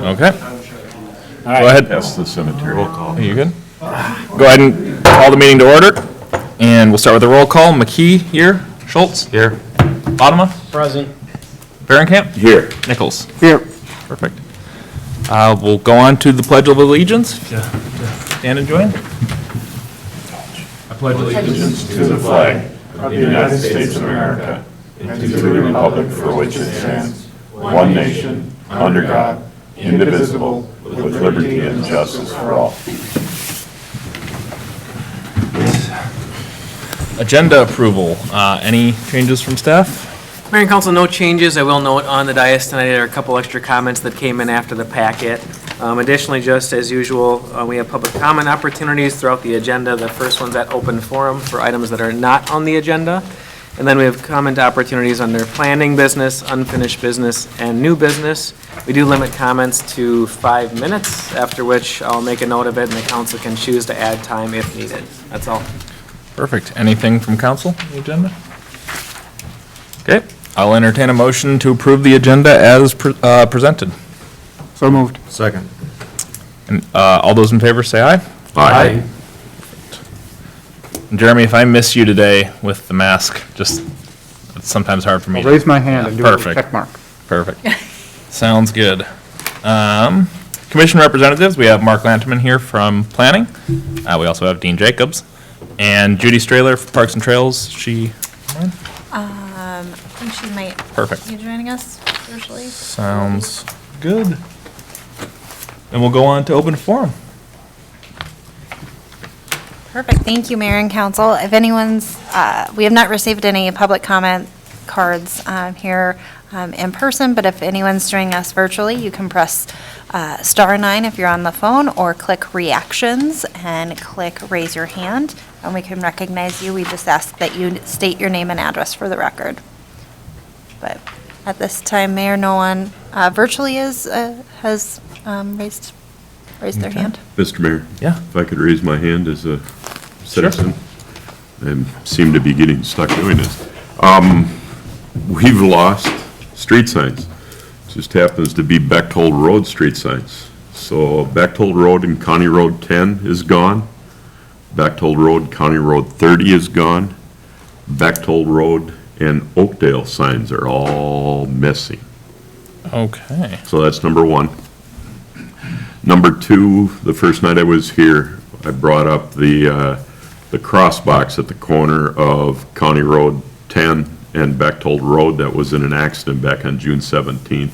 Okay. All right. Go ahead. That's the cemetery. Roll call. Are you good? Go ahead and call the meeting to order. And we'll start with a roll call. McKee here. Schultz? Here. Bottoма? Present. Behrenkamp? Here. Nichols? Here. Perfect. We'll go on to the Pledge of Allegiance. Stand and join. I pledge allegiance To the flag of the United States of America and to the republic for which it stands, one nation, under God, indivisible, with liberty and justice for all. Agenda approval. Any changes from staff? Mayor and Council, no changes. I will note on the dais tonight, there are a couple extra comments that came in after the packet. Additionally, just as usual, we have public comment opportunities throughout the agenda. The first one's at open forum for items that are not on the agenda. And then we have comment opportunities under planning business, unfinished business, and new business. We do limit comments to 5 minutes, after which I'll make a note of it, and the council can choose to add time if needed. That's all. Perfect. Anything from council on the agenda? Okay. I'll entertain a motion to approve the agenda as presented. So moved. Second. And all those in favor say aye. Aye. And Jeremy, if I miss you today with the mask, just, it's sometimes hard for me. I'll raise my hand and do a Perfect. check mark. Perfect. Sounds good. Commission representatives, we have Mark Lanterman here from Planning. We also have Dean Jacobs. And Judy Strahler from Parks and Trails. She, I think she might perfect. be joining us virtually. Sounds good. And we'll go on to open forum. Perfect. Thank you, Mayor and Council. If anyone's, we have not received any public comment cards here in person, but if anyone's joining us virtually, you can press *9 if you're on the phone, or click reactions and click raise your hand, and we can recognize you. We just ask that you state your name and address for the record. But at this time, Mayor, no one virtually has raised their Okay. hand. Mr. Mayor? Yeah. If I could raise my hand as a citizen? I seem to be getting stuck doing this. We've lost street signs. Just happens to be Bechtold Road street signs. So Bechtold Road and County Road 10 is gone. Bechtold Road, County Road 30 is gone. Bechtold Road and Oakdale signs are all missing. Okay. So that's number one. Number two, the first night I was here, I brought up the cross box at the corner of County Road 10 and Bechtold Road that was in an accident back on June 17th.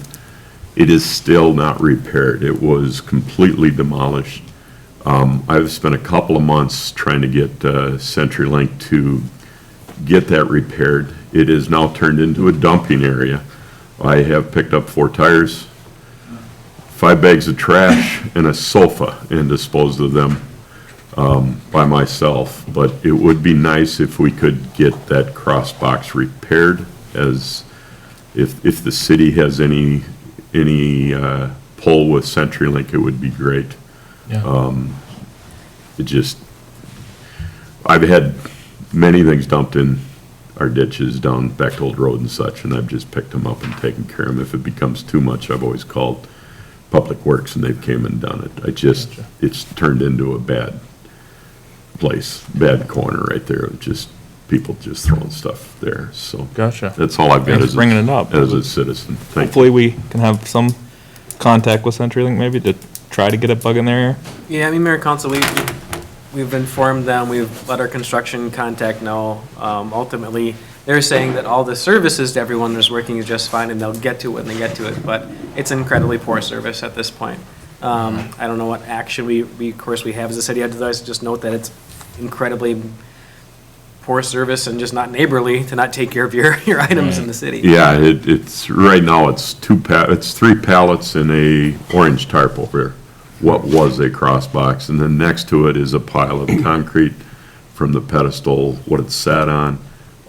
It is still not repaired. It was completely demolished. I've spent a couple of months trying to get CenturyLink to get that repaired. It is now turned into a dumping area. I have picked up 4 tires, 5 bags of trash, and a sofa, and disposed of them by myself. But it would be nice if we could get that cross box repaired, as if the city has any pull with CenturyLink, it would be great. Yeah. I've had many things dumped in our ditches down Bechtold Road and such, and I've just picked them up and taken care of them. If it becomes too much, I've always called Public Works, and they've came and done it. It's turned into a bad place, bad corner right there, just people just throwing stuff there, so. Gotcha. That's all I've got Thanks as for bringing it up. a citizen. Thank you. Hopefully we can have some contact with CenturyLink maybe to try to get a bug in their ear. Yeah, I mean, Mayor and Council, we've informed them, we've let our construction contact know. Ultimately, they're saying that all the services to everyone is working just fine, and they'll get to it when they get to it, but it's incredibly poor service at this point. I don't know what action we of course, we have as a city. I'd just note that it's incredibly poor service and just not neighborly to not take care of your items in the city. Yeah, it's, right now, it's 3 pallets and a orange tarp over there, what was a cross box, and then next to it is a pile of concrete from the pedestal, what it sat on,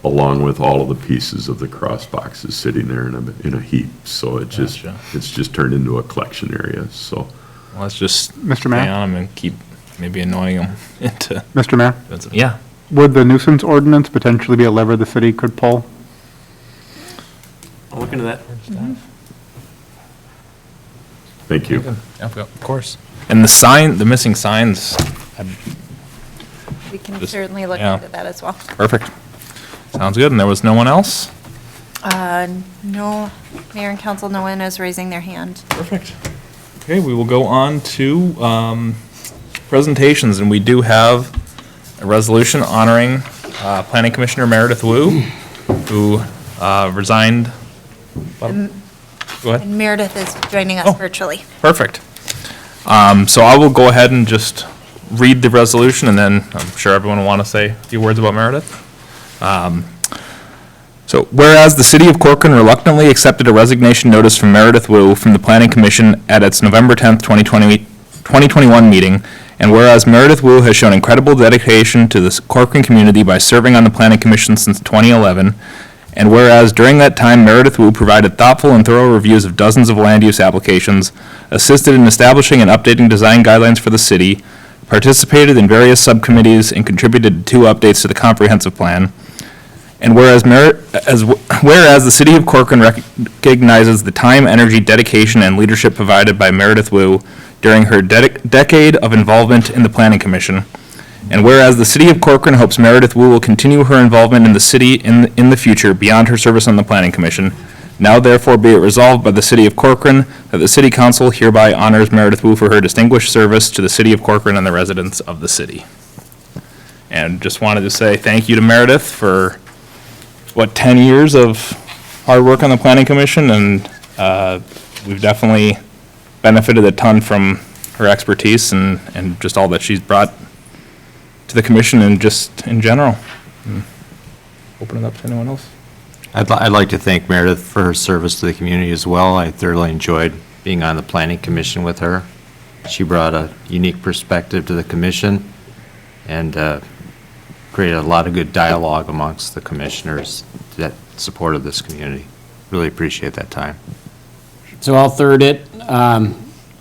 along with all of the pieces of the cross boxes sitting there in a heap, so it's just turned into a collection area, so. Well, let's just Mr. Mayor? stay on them and keep maybe annoying them into, Mr. Mayor, yeah. would the nuisance ordinance potentially be a lever the city could pull? I'll look into that. Thank you. Yeah, of course. And the missing signs, We can Just- certainly look yeah. into that as well. perfect. Sounds good, and there was no one else? No, Mayor and Council, no one is raising their hand. Perfect. Okay, we will go on to presentations, and we do have a resolution honoring Planning Commissioner Meredith Wu, who resigned. Go ahead. And Meredith is joining us Oh. virtually. Perfect. So I will go ahead and just read the resolution, and then I'm sure everyone will want to say a few words about Meredith. So whereas the city of Corcoran reluctantly accepted a resignation notice from Meredith Wu from the Planning Commission at its November 10th, 2021 meeting, and whereas Meredith Wu has shown incredible dedication to the Corcoran community by serving on the Planning Commission since 2011, and whereas during that time Meredith Wu provided thoughtful and thorough reviews of dozens of land use applications, assisted in establishing and updating design guidelines for the city, participated in various subcommittees, and contributed to 2 updates to the comprehensive plan, and whereas the city of Corcoran recognizes the time, energy, dedication, and leadership provided by Meredith Wu during her decade of involvement in the Planning Commission, and whereas the city of Corcoran hopes Meredith Wu will continue her involvement in the city in the future beyond her service on the Planning Commission, now therefore be it resolved by the city of Corcoran that the city council hereby honors Meredith Wu for her distinguished service to the city of Corcoran and the residents of the city. And just wanted to say thank you to Meredith for 10 years of hard work on the Planning Commission, and we've definitely benefited a ton from her expertise and just all that she's brought to the commission and just in general. Open it up to anyone else? I'd like to thank Meredith for her service to the community as well. I thoroughly enjoyed being on the Planning Commission with her. She brought a unique perspective to the commission and created a lot of good dialogue amongst the commissioners that supported this community. Really appreciate that time. So I'll third it.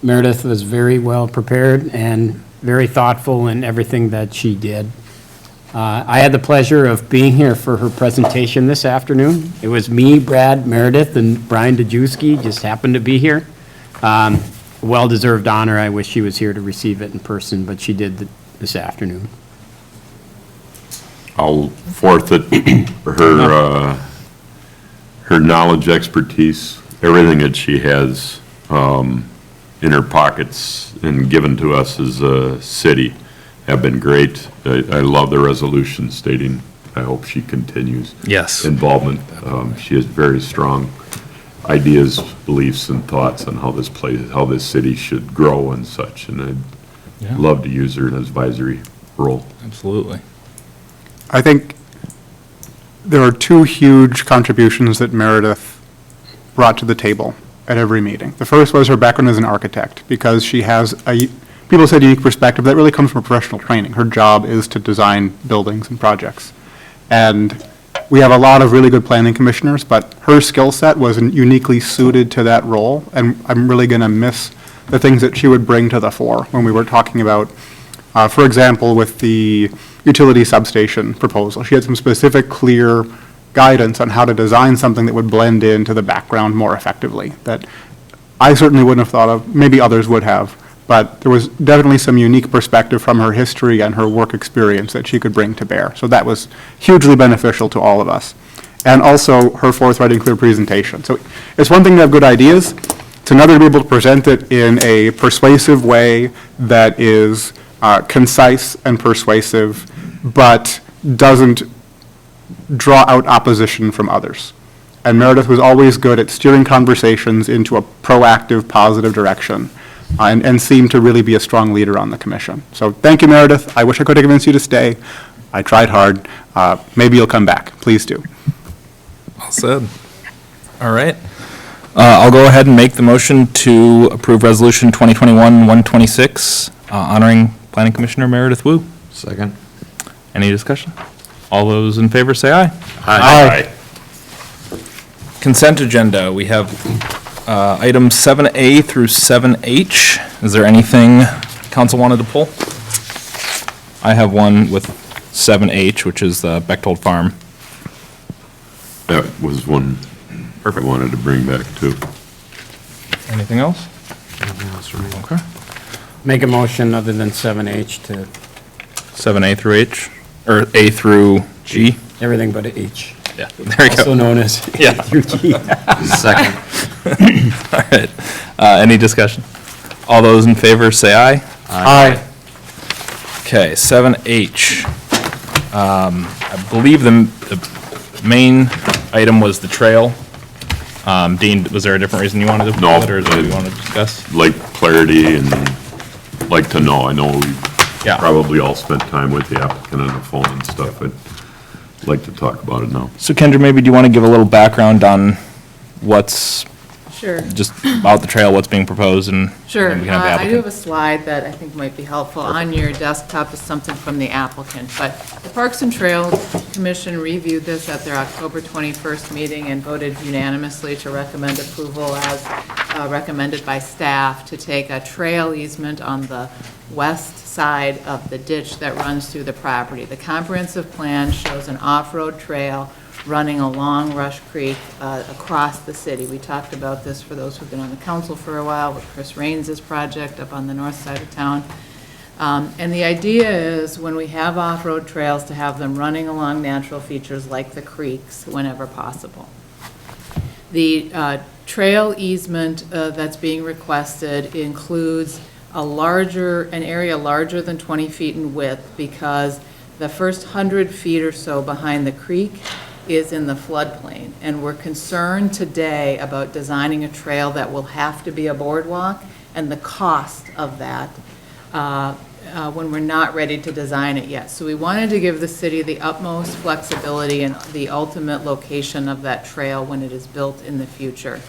Meredith was very well prepared and very thoughtful in everything that she did. I had the pleasure of being here for her presentation this afternoon. It was me, Brad, Meredith, and Brian Dejewski just happened to be here. Well-deserved honor. I wish she was here to receive it in person, but she did this afternoon. I'll fourth it, her knowledge, expertise, everything that she has in her pockets and given to us as a city have been great. I love the resolution stating, I hope she continues. Yes. Involvement. She has very strong ideas, beliefs, and thoughts on how this city should grow and such, and I'd love to use her in an advisory role. Absolutely. I think there are 2 huge contributions that Meredith brought to the table at every meeting. The first was her background as an architect, because she has people said unique perspective that really comes from professional training. Her job is to design buildings and projects. And we have a lot of really good planning commissioners, but her skill set was uniquely suited to that role, and I'm really going to miss the things that she would bring to the fore when we were talking about, for example, with the utility substation proposal. She had some specific, clear guidance on how to design something that would blend into the background more effectively, that I certainly wouldn't have thought of, maybe others would have, but there was definitely some unique perspective from her history and her work experience that she could bring to bear. So that was hugely beneficial to all of us. And also her forthright and clear presentation. So it's one thing to have good ideas, it's another to be able to present it in a persuasive way that is concise and persuasive, but doesn't draw out opposition from others. And Meredith was always good at steering conversations into a proactive, positive direction, and seemed to really be a strong leader on the commission. So thank you, Meredith. I wish I could have convinced you to stay. I tried hard. Maybe you'll come back. Please do. Well said. All right. I'll go ahead and make the motion to approve Resolution 2021-126, honoring Planning Commissioner Meredith Wu. Second. Any discussion? All those in favor say aye. Aye. Consent agenda, we have items 7A through 7H. Is there anything council wanted to pull? I have one with 7H, which is the Bechtold Farm. That was one I wanted to bring back too. Anything else? That's right. Okay. Make a motion other than 7H to 7A through H, or A through G? everything but H, Yeah, there you also go. known as Yeah. through G. Second. All right. Any discussion? All those in favor say aye. Aye. Okay, 7H. I believe the main item was the trail. Dean, was there a different reason you wanted to? No. pull it, Or is that what you want to discuss? Like clarity and like to know. I know we Yeah. probably all spent time with the applicant on the phone and stuff, but I'd like to talk about it now. So Kendra, maybe do you want to give a little background on what's, Sure. just about the trail, what's being proposed, and Sure. and we can have the I do have applicant. a slide that I think might be helpful. On your desktop is something from the applicant, but the Parks and Trails Commission reviewed this at their October 21st meeting and voted unanimously to recommend approval as recommended by staff to take a trail easement on the west side of the ditch that runs through the property. The comprehensive plan shows an off-road trail running along Rush Creek across the city. We talked about this for those who've been on the council for a while with Chris Raines' project up on the north side of town. And the idea is when we have off-road trails to have them running along natural features like the creeks whenever possible. The trail easement that's being requested includes an area larger than 20 feet in width because the first 100 feet or so behind the creek is in the floodplain. And we're concerned today about designing a trail that will have to be a boardwalk and the cost of that when we're not ready to design it yet. So we wanted to give the city the utmost flexibility in the ultimate location of that trail when it is built in the future.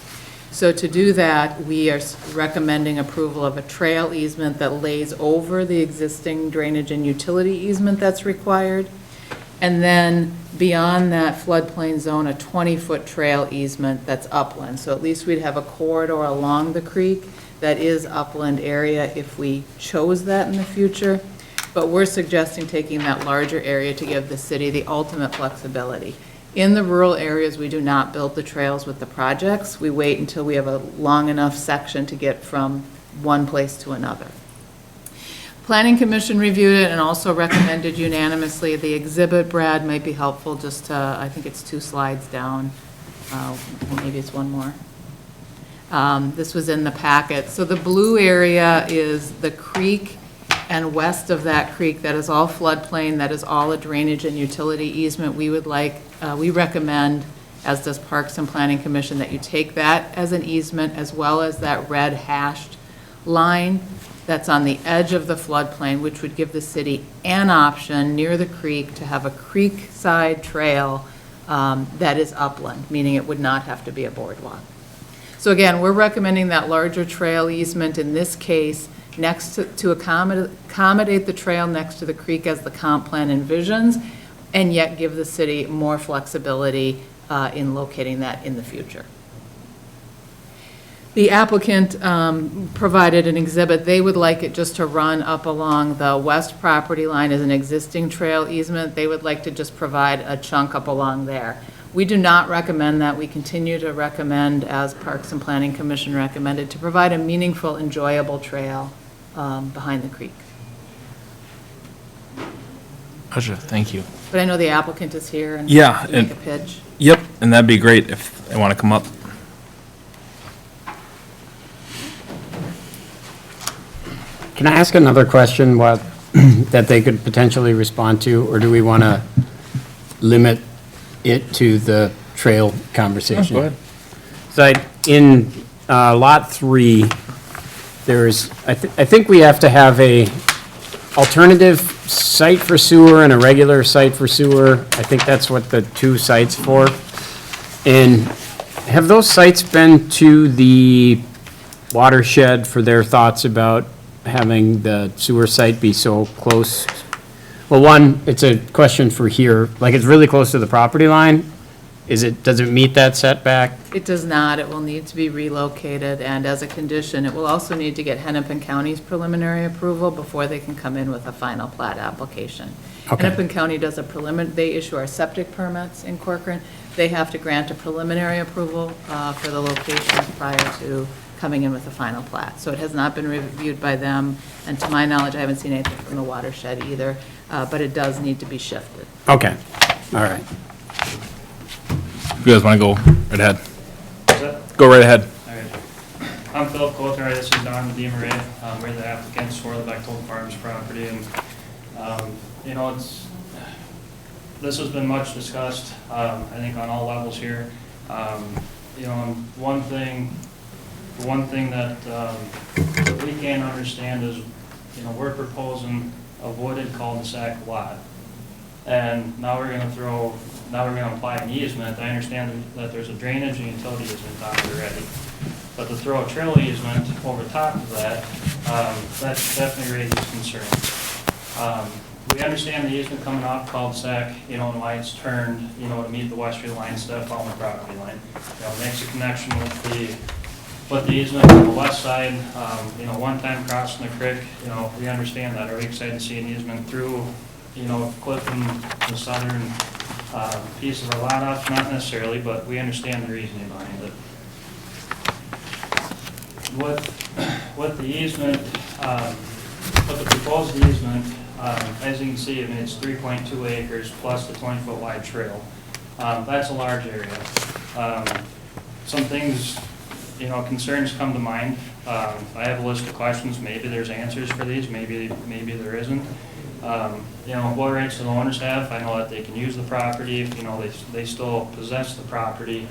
So to do that, we are recommending approval of a trail easement that lays over the existing drainage and utility easement that's required. And then beyond that floodplain zone, a 20-foot trail easement that's upland. So at least we'd have a corridor along the creek that is upland area if we chose that in the future. But we're suggesting taking that larger area to give the city the ultimate flexibility. In the rural areas, we do not build the trails with the projects. We wait until we have a long enough section to get from one place to another. Planning Commission reviewed it and also recommended unanimously. The exhibit, Brad, might be helpful, just to, I think it's 2 slides down, maybe it's one more. This was in the packet. So the blue area is the creek, and west of that creek, that is all floodplain, that is all a drainage and utility easement. We would like, we recommend, as does Parks and Planning Commission, that you take that as an easement as well as that red hashed line that's on the edge of the floodplain, which would give the city an option near the creek to have a creek-side trail that is upland, meaning it would not have to be a boardwalk. So again, we're recommending that larger trail easement in this case next to accommodate the trail next to the creek as the comp plan envisions, and yet give the city more flexibility in locating that in the future. The applicant provided an exhibit. They would like it just to run up along the west property line as an existing trail easement. They would like to just provide a chunk up along there. We do not recommend that. We continue to recommend, as Parks and Planning Commission recommended, to provide a meaningful, enjoyable trail behind the creek. Pleasure, thank you. But I know the applicant is here and Yeah, can make a and- pitch. Yep, and that'd be great if they want to come up. Can I ask another question that they could potentially respond to, or do we want to limit it to the trail conversation? Go ahead. So in Lot 3, there's, I think we have to have a alternative site for sewer and a regular site for sewer. I think that's what the 2 sites for. And have those sites been to the watershed for their thoughts about having the sewer site be so close? Well, one, it's a question for here, like it's really close to the property line. Does it meet that setback? It does not. It will need to be relocated, and as a condition, it will also need to get Hennepin County's preliminary approval before they can come in with a final plat application. Okay. Hennepin County does a they issue our septic permits in Corcoran. They have to grant a preliminary approval for the location prior to coming in with a final plat. So it has not been reviewed by them, and to my knowledge, I haven't seen anything from the watershed either, but it does need to be shifted. Okay, all right. If you guys want to go right ahead. Go right ahead. All right. I'm Philip Coulter, this is Don DeMarais. We're the applicants for the Bechtold Farms property, and, you know, this has been much discussed, I think on all levels here. You know, one thing that we can't understand is, you know, we're proposing a wooded cul-de-sac lot. And now we're gonna apply an easement. I understand that there's a drainage and utility easement on it already. But to throw a trail easement over top of that, that definitely raises concerns. We understand the easement coming off cul-de-sac, you know, and why it's turned, you know, to meet the westerly line stuff on the property line. You know, it makes a connection with the easement on the west side, you know, one time crossing the creek, you know, we understand that. Are we excited to see an easement through, you know, clipping the southern piece of our lot off? Not necessarily, but we understand the reasoning behind it. With the easement, with the proposed easement, as you can see, I mean, it's 3.2 acres plus the 20-foot wide trail. That's a large area. Some things, you know, concerns come to mind. I have a list of questions. Maybe there's answers for these. Maybe there isn't. You know, what rights do the owners have? I know that they can use the property. You know, they still possess the property.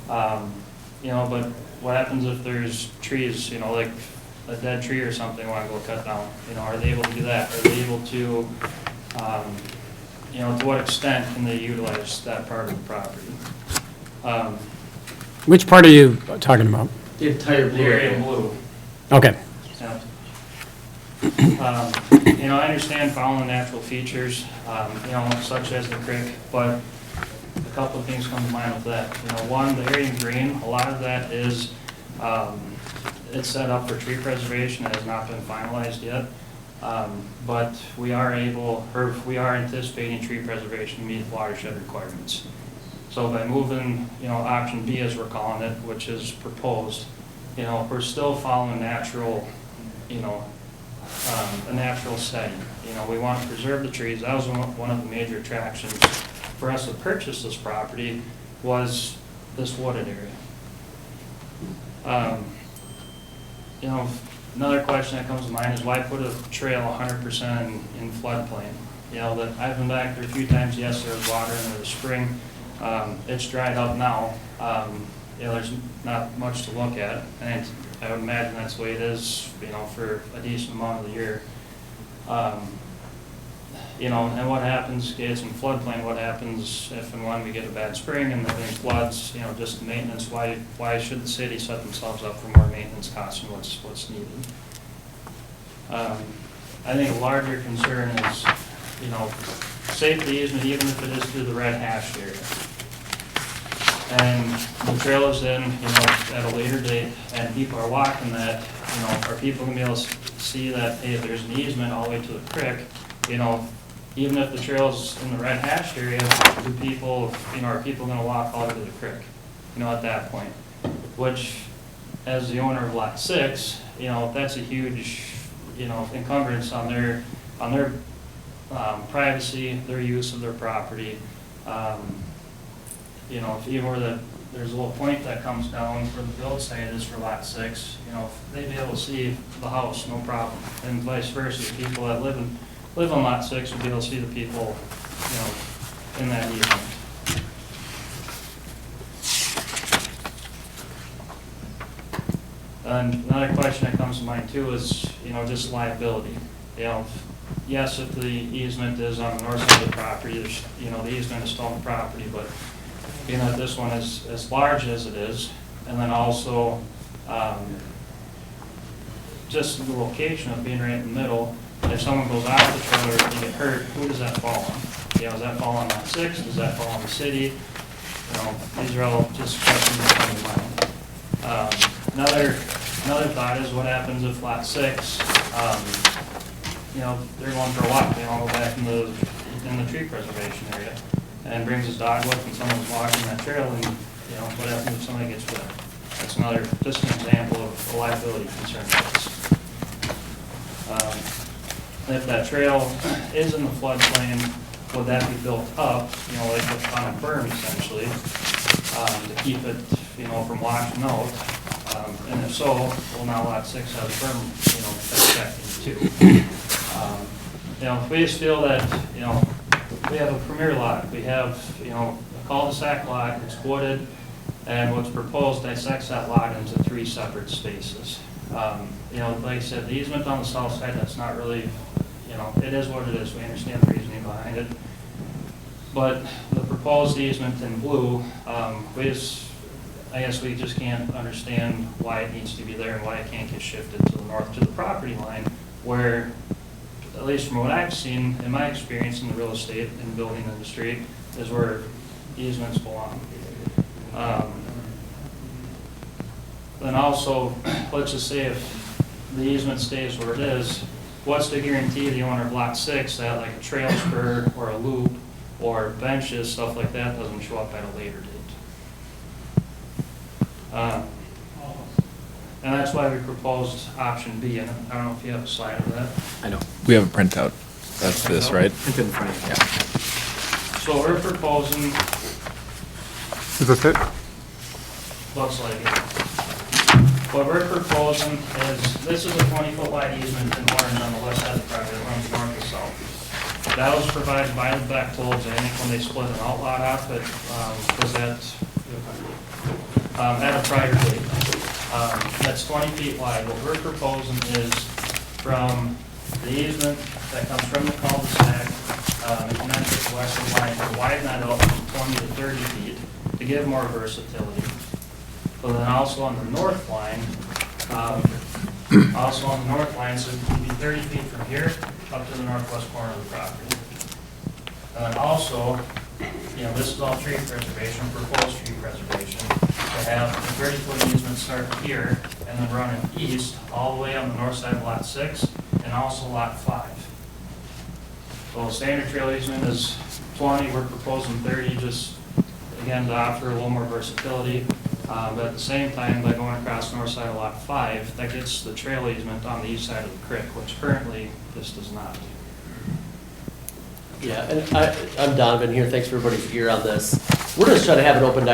You know, but what happens if there's trees? You know, like a dead tree or something, want to go cut down? You know, are they able to do that? Are they able to? You know, to what extent can they utilize that part of the property? Which part are you talking about? The entire blue area in blue. Okay. Yeah. You know, I understand following natural features, you know, such as the creek, but a couple of things come to mind with that. You know, one, the area in green, a lot of that is, it's set up for tree preservation. It has not been finalized yet. But we are anticipating tree preservation to meet watershed requirements. So by moving, you know, option B as we're calling it, which is proposed, you know, we're still following natural, you know, a natural setting. You know, we want to preserve the trees. That was one of the major attractions for us to purchase this property, was this wooded area. You know, another question that comes to mind is why put a trail 100% in floodplain? You know, that I've been back there a few times. Yes, there was water in the spring. It's dried up now. You know, there's not much to look at, and I would imagine that's the way it is, you know, for a decent amount of the year. You know, and what happens, it's in floodplain, what happens if and when we get a bad spring and the thing floods, you know, just maintenance, why should the city set themselves up for more maintenance costs than what's needed? I think a larger concern is, you know, safety easement, even if it is through the red hash area. And the trail is in, you know, at a later date, and people are walking that, you know, are people gonna be able to see that, hey, if there's an easement all the way to the creek, you know, even if the trail's in the red hash area, do people, you know, are people gonna walk all the way to the creek, you know, at that point? Which, as the owner of lot 6, you know, that's a huge, you know, encumbrance on their privacy, their use of their property. You know, if even where there's a little point that comes down where the build site is for lot 6, you know, they'd be able to see the house, no problem. And vice versa, people that live on lot 6 would be able to see the people, you know, in that easement. And another question that comes to mind too is, you know, just liability. You know, yes, if the easement is on the north side of the property, there's, you know, the easement is still on the property, but you know, this one is as large as it is, and then also just the location of being right in the middle. If someone goes out of the trailer and they get hurt, who does that fall on? You know, does that fall on lot 6? Does that fall on the city? You know, these are all just questions that come to mind. Another thought is what happens if lot 6, you know, they're going for a walk, they all go back in the tree preservation area, and brings his dog with, and someone's walking that trail, and, you know, what happens if somebody gets wet? That's another, just an example of a liability concern for us. If that trail is in the floodplain, would that be built up, like on a berm essentially, to keep it, from washing out? And if so, well, now lot 6 has a berm, affecting too. We just feel that, we have a premier lot, we have, a cul-de-sac lot, it's wooded, and what's proposed dissects that lot into 3 separate spaces. Like I said, the easement on the south side, that's not really, it is what it is, we understand the reasoning behind it. But the proposed easement in blue, I guess we just can't understand why it needs to be there and why it can't get shifted to the north to the property line, where, at least from what I've seen in my experience in the real estate and building industry, is where easements belong. Then also, let's just say if the easement stays where it is, what's to guarantee the owner of lot 6 that like a trail spur or a loop or benches, stuff like that, doesn't show up at a later date? And that's why we proposed option B, and I don't know if you have a slide of that. I know. We have a printout. That's this, right? It's in front of you. Yeah. So we're proposing, Is this it? looks like it. What we're proposing is, this is a 20-foot wide easement in orange on the west side of the property that runs north to south. That was provided by the Bechtolds, I think, when they split an outlot off, it was at a prior date. That's 20 feet wide. What we're proposing is from the easement that comes from the cul-de-sac, and connects with the western line, to widen that out from 20 to 30 feet to give more versatility. But then also on the north line, so it can be 30 feet from here up to the northwest corner of the property. And then also, this is all tree preservation, proposed tree preservation, to have the 30-foot easement start here and then running east all the way on the north side of lot 6 and also lot 5. So standard trail easement is 20, we're proposing 30, just again to offer a little more versatility. But at the same time, by going across the north side of lot 5, that gets the trail easement on the east side of the creek, which currently this does not. Yeah, and I'm Donovan here, thanks for everybody's ear on this. We're just trying to have an open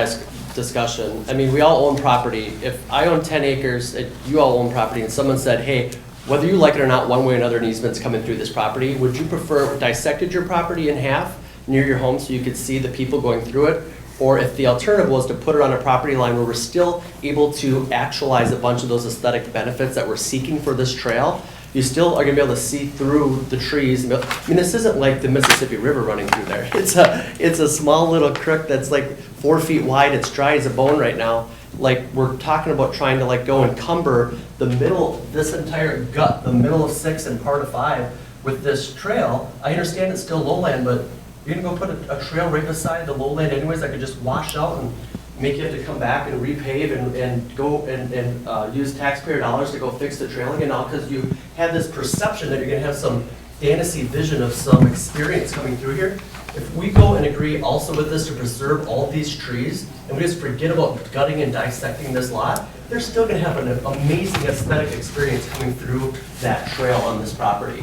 discussion. I mean, we all own property. If I own 10 acres, you all own property, and someone said, hey, whether you like it or not, one way or another, an easement's coming through this property, would you prefer dissected your property in half near your home so you could see the people going through it? Or if the alternative was to put it on a property line where we're still able to actualize a bunch of those aesthetic benefits that we're seeking for this trail, you still are gonna be able to see through the trees. I mean, this isn't like the Mississippi River running through there. It's a small little creek that's like 4 feet wide. It's dry as a bone right now. Like, we're talking about trying to like go encumber the middle, this entire gut, the middle of 6 and part of 5 with this trail. I understand it's still lowland, but you're gonna go put a trail right beside the lowland anyways that could just wash out and make you have to come back and repave and go and use taxpayer dollars to go fix the trail again now because you have this perception that you're gonna have some fantasy vision of some experience coming through here. If we go and agree also with this to preserve all of these trees and we just forget about gutting and dissecting this lot, they're still gonna have an amazing aesthetic experience coming through that trail on this property.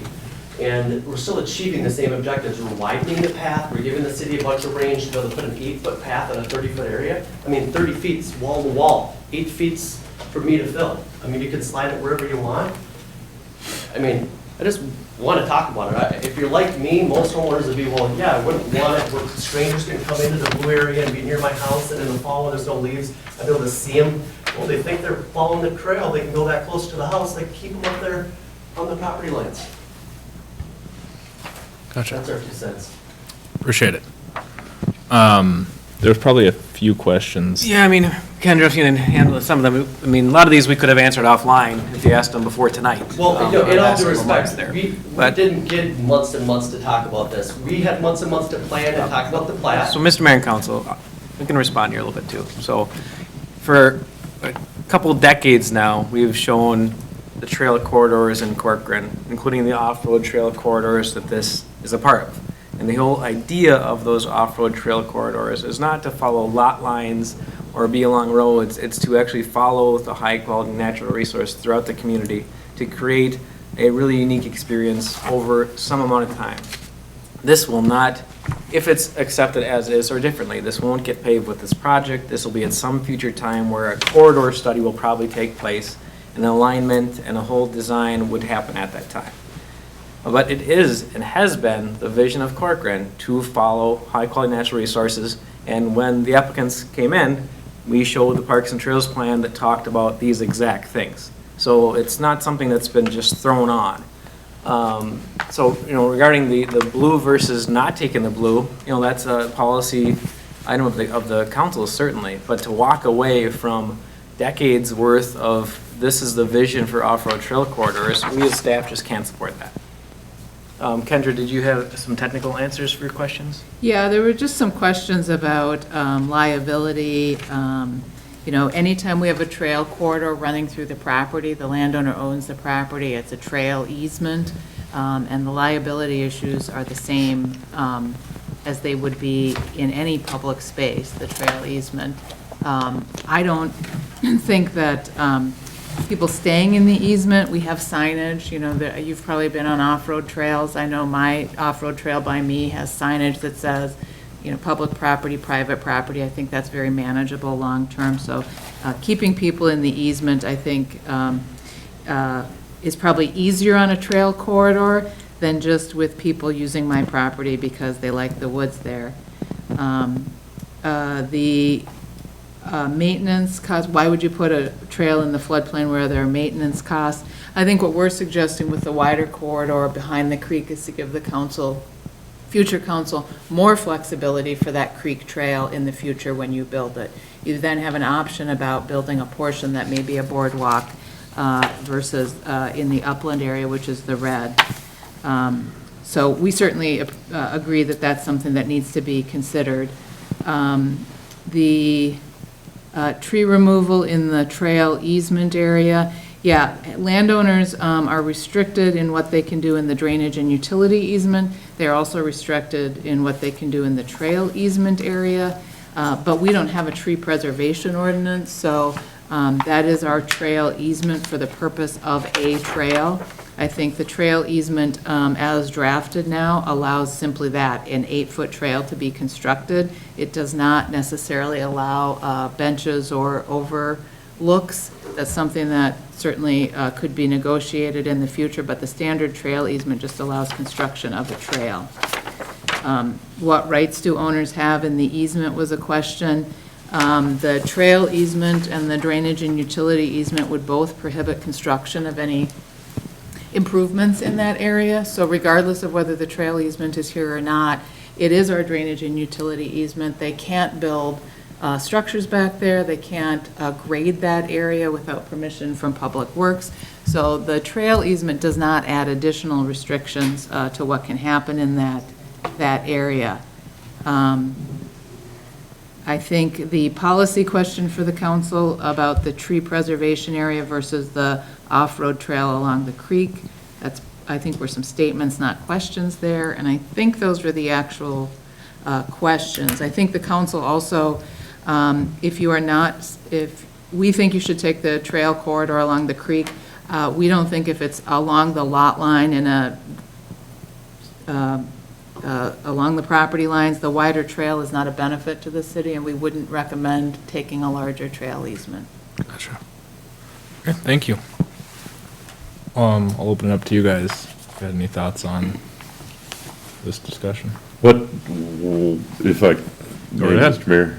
And we're still achieving the same objectives. We're widening the path, we're giving the city a bunch of range to be able to put an 8-foot path on a 30-foot area. I mean, 30 feet's wall to wall, 8 feet's for me to fill. I mean, you can slide it wherever you want. I mean, I just want to talk about it. If you're like me, most homeowners would be, well, yeah, I wouldn't want it where strangers can come into the blue area and be near my house, and in the fall when there's no leaves, I'd be able to see them. Well, they think they're following the trail, they can go that close to the house, they keep them up there on the property lines. Gotcha. That's our 2 cents. Appreciate it. There's probably a few questions. Yeah, I mean, Kendra, if you can handle some of them. I mean, a lot of these we could have answered offline if you asked them before tonight. Well, in all last due couple months respect, there. we But- didn't get months and months to talk about this. We had months and months to plan and talk about the plat. So, Mr. Mayor and Council, we can respond here a little bit too. So, for a couple decades now, we've shown the trail corridors in Corcoran, including the off-road trail corridors that this is a part of. And the whole idea of those off-road trail corridors is not to follow lot lines or be along roads. It's to actually follow the high-quality natural resource throughout the community to create a really unique experience over some amount of time. This will not, if it's accepted as is or differently, this won't get paved with this project. This will be at some future time where a corridor study will probably take place, and alignment and a whole design would happen at that time. But it is and has been the vision of Corcoran to follow high-quality natural resources, and when the applicants came in, we showed the Parks and Trails plan that talked about these exact things. So it's not something that's been just thrown on. So, regarding the blue versus not taking the blue, that's a policy item of the council, certainly. But to walk away from decades worth of this is the vision for off-road trail corridors, we as staff just can't support that. Kendra, did you have some technical answers for your questions? Yeah, there were just some questions about liability. Anytime we have a trail corridor running through the property, the landowner owns the property, it's a trail easement, and the liability issues are the same as they would be in any public space, the trail easement. I don't think that people staying in the easement, we have signage, you've probably been on off-road trails. I know my off-road trail by me has signage that says, public property, private property. I think that's very manageable long-term. So keeping people in the easement, I think, is probably easier on a trail corridor than just with people using my property because they like the woods there. The maintenance costs, why would you put a trail in the floodplain where there are maintenance costs? I think what we're suggesting with the wider corridor behind the creek is to give the future council more flexibility for that creek trail in the future when you build it. You then have an option about building a portion that may be a boardwalk versus in the upland area, which is the red. So we certainly agree that that's something that needs to be considered. The tree removal in the trail easement area, yeah, landowners are restricted in what they can do in the drainage and utility easement. They're also restricted in what they can do in the trail easement area, but we don't have a tree preservation ordinance, so that is our trail easement for the purpose of a trail. I think the trail easement, as drafted now, allows simply that, an 8-foot trail to be constructed. It does not necessarily allow benches or overlooks. That's something that certainly could be negotiated in the future, but the standard trail easement just allows construction of a trail. What rights do owners have in the easement was a question. The trail easement and the drainage and utility easement would both prohibit construction of any improvements in that area. So regardless of whether the trail easement is here or not, it is our drainage and utility easement. They can't build structures back there. They can't grade that area without permission from Public Works. So the trail easement does not add additional restrictions to what can happen in that area. I think the policy question for the council about the tree preservation area versus the off-road trail along the creek, that's, I think, were some statements, not questions there, and I think those were the actual questions. I think the council also, if we think you should take the trail corridor along the creek, we don't think if it's along the lot line and along the property lines, the wider trail is not a benefit to the city, and we wouldn't recommend taking a larger trail easement. Gotcha. Okay, thank you. I'll open it up to you guys. Got any thoughts on this discussion? What, if I, Go ahead. Mr. Mayor,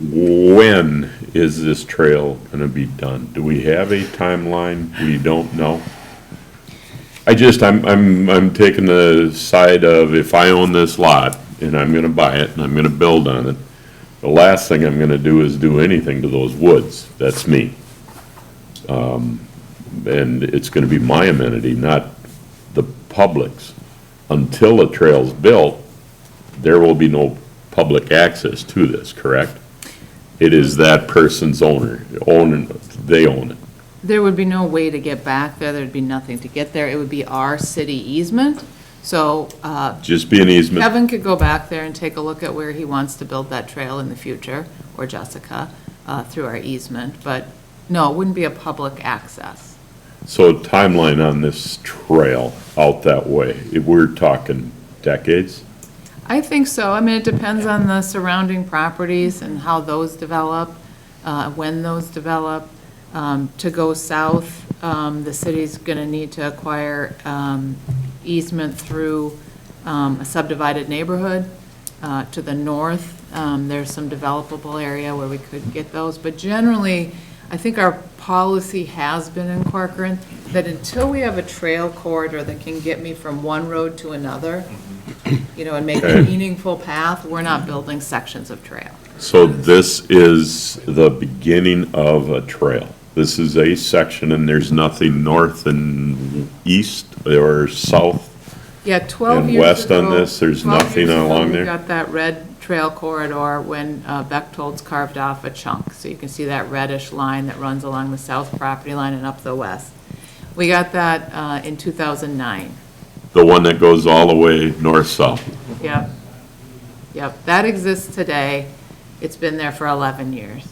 when is this trail going to be done? Do we have a timeline? We don't know. I'm taking the side of if I own this lot and I'm going to buy it and I'm going to build on it, the last thing I'm going to do is do anything to those woods. That's me. And it's going to be my amenity, not the public's. Until a trail's built, there will be no public access to this, correct? It is that person's they own it. There would be no way to get back there. There'd be nothing to get there. It would be our city easement. So Just be an easement. Kevin could go back there and take a look at where he wants to build that trail in the future, or Jessica. through our easement, but no, it wouldn't be a public access. So timeline on this trail out that way, if we're talking decades? I think so. I mean, it depends on the surrounding properties and how those develop, when those develop. To go south, the city's going to need to acquire easement through a subdivided neighborhood. To the north, there's some developable area where we could get those. But generally, I think our policy has been in Corcoran that until we have a trail corridor that can get me from one road to another, and make a meaningful path, we're not building sections of trail. So this is the beginning of a trail. This is a section and there's nothing north and east or south? Yeah, 12 And years west on ago- this, there's 12 nothing years ago, along we there? got that red trail corridor when Bechtold's carved off a chunk. So you can see that reddish line that runs along the south property line and up the west. We got that in 2009. The one that goes all the way north-south? Yep. Yep, that exists today. It's been there for 11 years,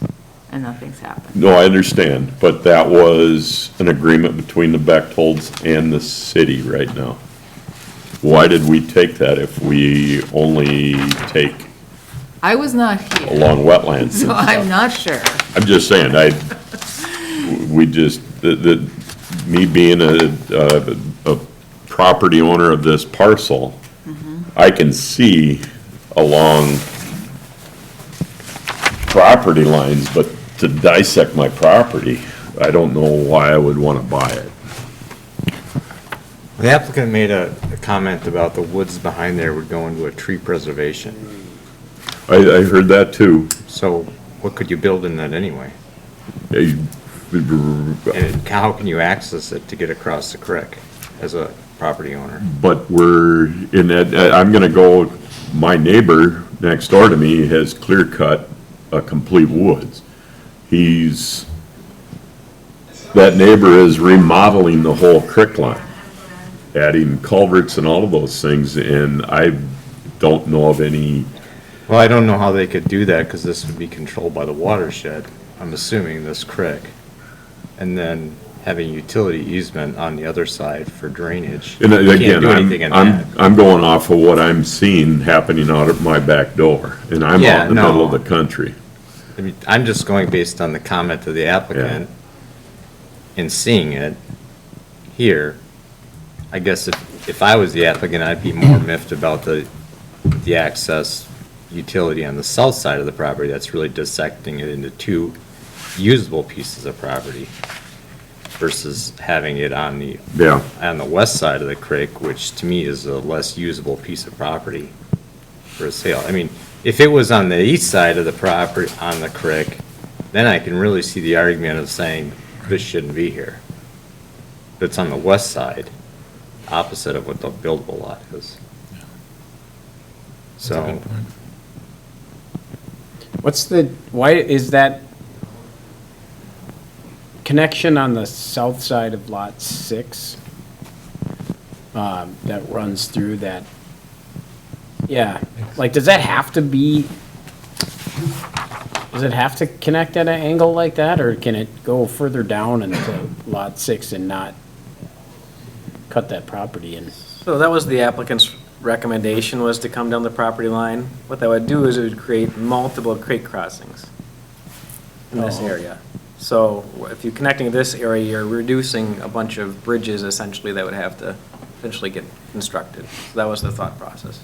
and nothing's happened. No, I understand, but that was an agreement between the Bechtolds and the city right now. Why did we take that if we only take I was not here, along wetlands and so stuff? I'm not sure. I'm just saying, me being a property owner of this parcel, I can see along property lines, but to dissect my property, I don't know why I would want to buy it. The applicant made a comment about the woods behind there would go into a tree preservation. I heard that too. So what could you build in that anyway? I- And how can you access it to get across the creek as a property owner? But we're in that, I'm gonna go, my neighbor next door to me has clear cut a complete woods. That neighbor is remodeling the whole creek line, adding culverts and all of those things, and I don't know of any, Well, I don't know how they could do that because this would be controlled by the watershed, I'm assuming, this creek. And then having utility easement on the other side for drainage. and You can't again, do anything in I'm that. I'm going off of what I'm seeing happening out of my back door, and I'm Yeah, out in the middle of no. the country. I mean, I'm just going based on the comment of the applicant and seeing it here. I guess if I was the applicant, I'd be more miffed about the access utility on the south side of the property that's really dissecting it into two usable pieces of property versus having it on the Yeah. west side of the creek, which to me is a less usable piece of property for a sale. I mean, if it was on the east side of the property, on the creek, then I can really see the argument of saying this shouldn't be here. But it's on the west side, opposite of what the buildable lot is. So, Why is that connection on the south side of Lot 6 that runs through that? Yeah, like, does that have to be, does it have to connect at an angle like that, or can it go further down into Lot 6 and not cut that property in? So that was the applicant's recommendation, was to come down the property line. What that would do is it would create multiple creek crossings in this area. So if you're connecting this area, you're reducing a bunch of bridges essentially that would have to eventually get constructed. So that was the thought process.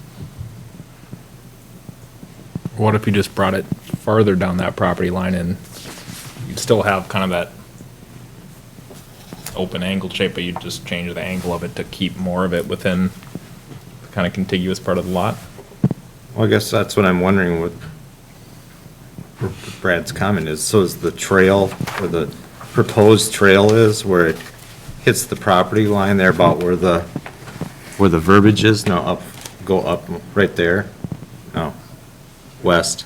What if you just brought it farther down that property line and you'd still have kind of that open angle shape, but you'd just change the angle of it to keep more of it within the kind of contiguous part of the lot? well, I guess that's what I'm wondering what Brad's comment is. So is the trail, or the proposed trail is, where it hits the property line there about where the verbiage is? No, go up, right there? No, west,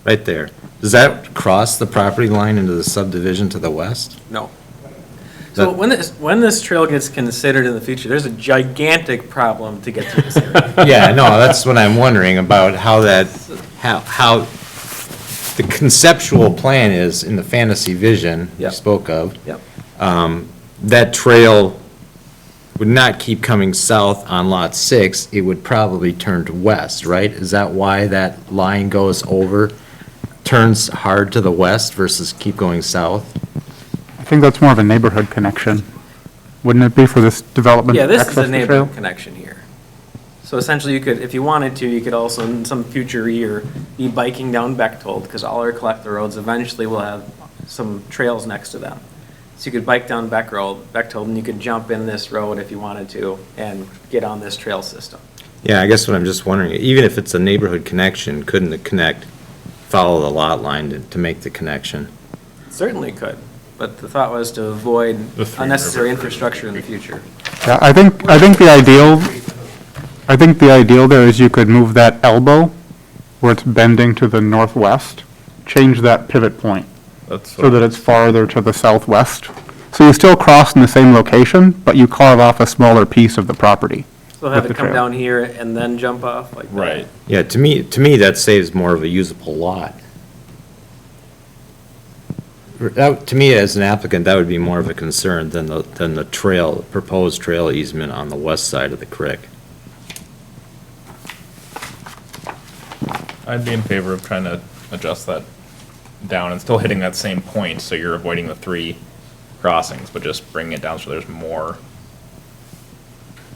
right there. Does that cross the property line into the subdivision to the west? No. So when this trail gets considered in the future, there's a gigantic problem to get through this area. Yeah, no, that's what I'm wondering about, how the conceptual plan is, in the fantasy vision you Yep. spoke of, Yep. that trail would not keep coming south on Lot 6, it would probably turn to west, right? Is that why that line goes over, turns hard to the west versus keep going south? I think that's more of a neighborhood connection. Wouldn't it be for this development? Yeah, this is access a to trail? neighborhood connection here. So essentially, you could, if you wanted to, you could also, in some future year, be biking down Bechtold, because all our collector roads eventually will have some trails next to them. So you could bike down Bechtold, and you could jump in this road if you wanted to, and get on this trail system. Yeah, I guess what I'm just wondering, even if it's a neighborhood connection, couldn't it follow the lot line to make the connection? Certainly could, but the thought was to avoid The three unnecessary river infrastructure in the future. Yeah, I think the ideal there is you could move that elbow where it's bending to the northwest, change that pivot point That's so that it's farther to the southwest. So you still cross in the same location, but you carve off a smaller piece of the property. So have With it the come trail. down here and then jump off like that. right. Yeah, to me, that saves more of a usable lot. To me, as an applicant, that would be more of a concern than the trail, proposed trail easement on the west side of the creek. I'd be in favor of trying to adjust that down and still hitting that same point, so you're avoiding the 3 crossings, but just bringing it down so there's more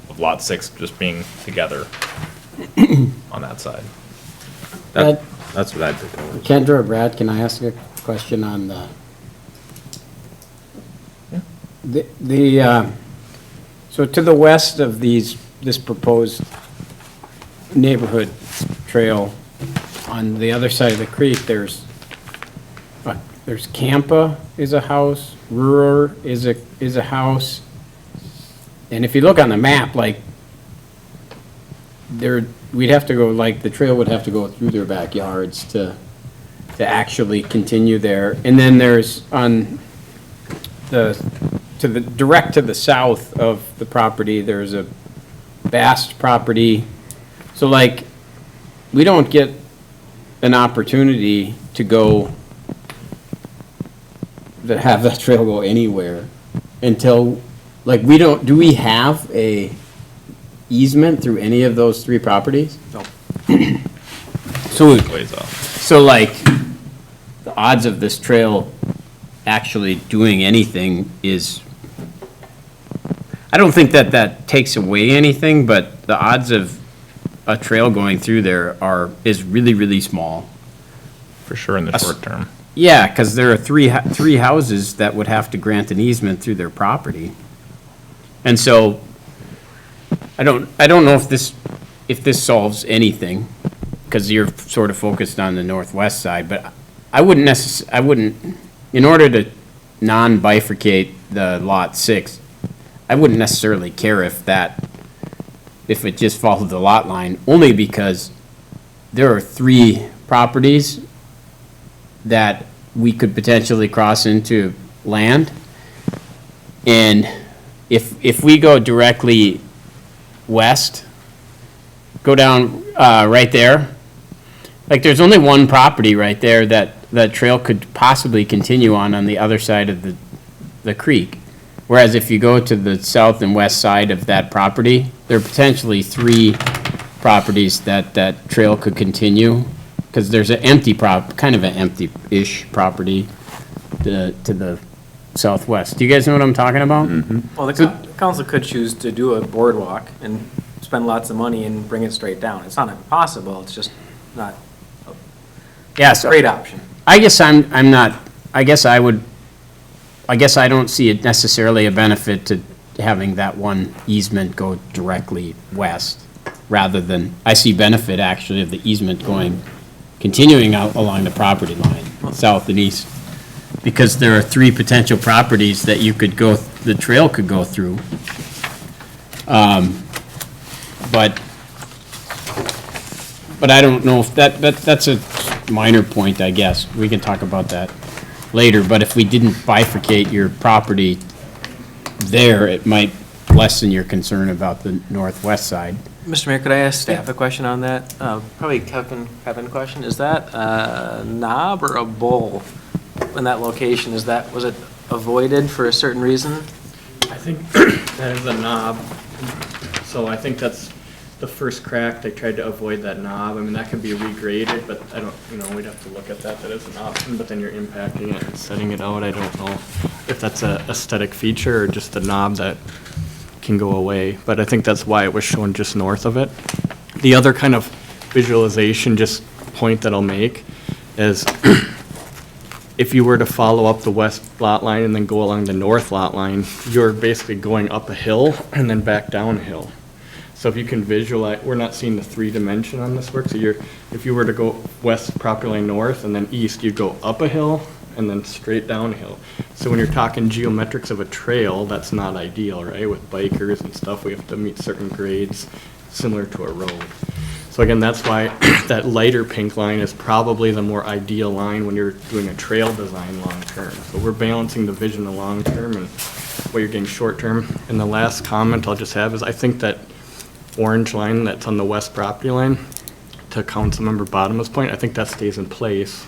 of Lot 6 just being together on that side. That's what I'd propose. Kendra or Brad, can I ask a question on so to the west of this proposed neighborhood trail, on the other side of the creek, there's Campa is a house, Ruhr is a house. And if you look on the map, like, we'd have to go, like, the trail would have to go through their backyards to actually continue there. And then there's direct to the south of the property, there's a Bast property. So like, we don't get an opportunity to have that trail go anywhere until, like, do we have a easement through any of those 3 properties? No. Ways off. So like, the odds of this trail actually doing anything is, I don't think that takes away anything, but the odds of a trail going through there is really, really small. For sure in the short term. Yeah, because there are three houses that would have to grant an easement through their property. And so, I don't know if this solves anything, because you're sort of focused on the northwest side, but I wouldn't, in order to non-bifurcate the Lot 6, I wouldn't necessarily care if it just followed the lot line, only because there are 3 properties that we could potentially cross into land. And if we go directly west, go down right there, like, there's only one property right there that trail could possibly continue on the other side of the creek. Whereas if you go to the south and west side of that property, there are potentially 3 properties that trail could continue, because there's an kind of an empty-ish property to the southwest. Do you guys know what I'm talking about? Well, the council could choose to do a boardwalk and spend lots of money and bring it straight down. It's not impossible, it's just not Yeah, a great option. I guess I'm not, I guess I don't see it necessarily a benefit to having that one easement go directly west, rather than, I see benefit actually of the easement continuing out along the property line, south and east. Because there are 3 potential properties that the trail could go through. But I don't know if that's a minor point, I guess. We can talk about that later, but if we didn't bifurcate your property there, it might lessen your concern about the northwest side. Mr. Mayor, could I ask staff a question on that? Probably Kevin question. Is that a knob or a bowl in that location? Was it avoided for a certain reason? I think that is a knob. So I think that's the first crack. They tried to avoid that knob. I mean, that could be regraded, but I don't, we'd have to look at that. That is an option, but then you're impacting it and setting it out. I don't know if that's a aesthetic feature or just a knob that can go away. But I think that's why it was shown just north of it. The other kind of visualization, just point that I'll make is if you were to follow up the west lot line and then go along the north lot line, you're basically going up a hill and then back down a hill. So if you can visualize, we're not seeing the 3-dimension on this work, so if you were to go west property line north and then east, you'd go up a hill and then straight downhill. So when you're talking geometrics of a trail, that's not ideal, right? With bikers and stuff, we have to meet certain grades similar to a road. So again, that's why that lighter pink line is probably the more ideal line when you're doing a trail design long-term. So we're balancing the vision of long-term and what you're getting short-term. And the last comment I'll just have is I think that orange line that's on the west property line, to Councilmember Bottom's point, I think that stays in place.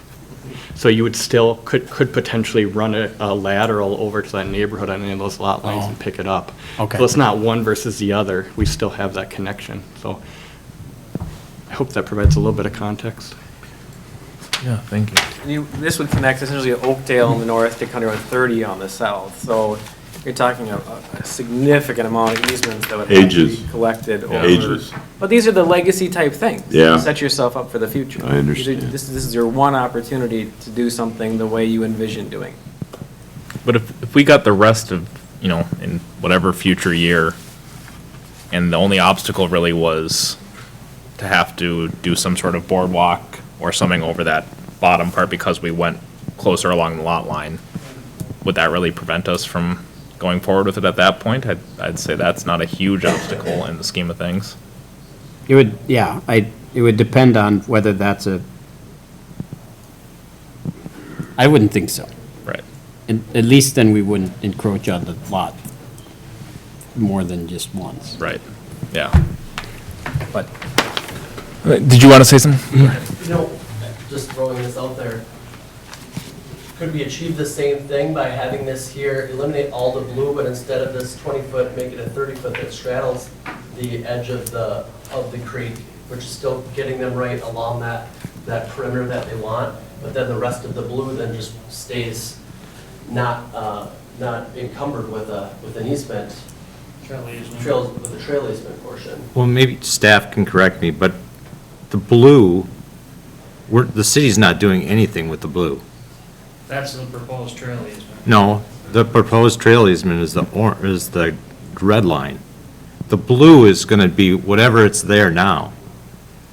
So you would still, could potentially run a lateral over to that neighborhood on any of those lot lines and pick it up. Okay. So it's not one versus the other. We still have that connection. So I hope that provides a little bit of context. Yeah, thank you. This would connect essentially Oakdale on the north to County Road 30 on the south. So you're talking a significant amount of easements that would have to Ages. be collected over. Ages. But these are the legacy type things. Yeah. Set yourself up for the future. I understand. This is your one opportunity to do something the way you envision doing. But if we got the rest of, in whatever future year, and the only obstacle really was to have to do some sort of boardwalk or something over that bottom part because we went closer along the lot line, would that really prevent us from going forward with it at that point? I'd say that's not a huge obstacle in the scheme of things. It would, yeah, it would depend on whether that's I wouldn't think so. Right. At least then we wouldn't encroach on the lot more than just once. Right, yeah. But, did you want to say something? Just throwing this out there. Could we achieve the same thing by having this here, eliminate all the blue, but instead of this 20-foot, make it a 30-foot that straddles the edge of the creek, which is still getting them right along that perimeter that they want, but then the rest of the blue then just stays not encumbered with an easement, with a trail easement portion. Well, maybe staff can correct me, but the blue, the city's not doing anything with the blue. That's the proposed trail easement. No, the proposed trail easement is the red line. The blue is gonna be whatever it's there now.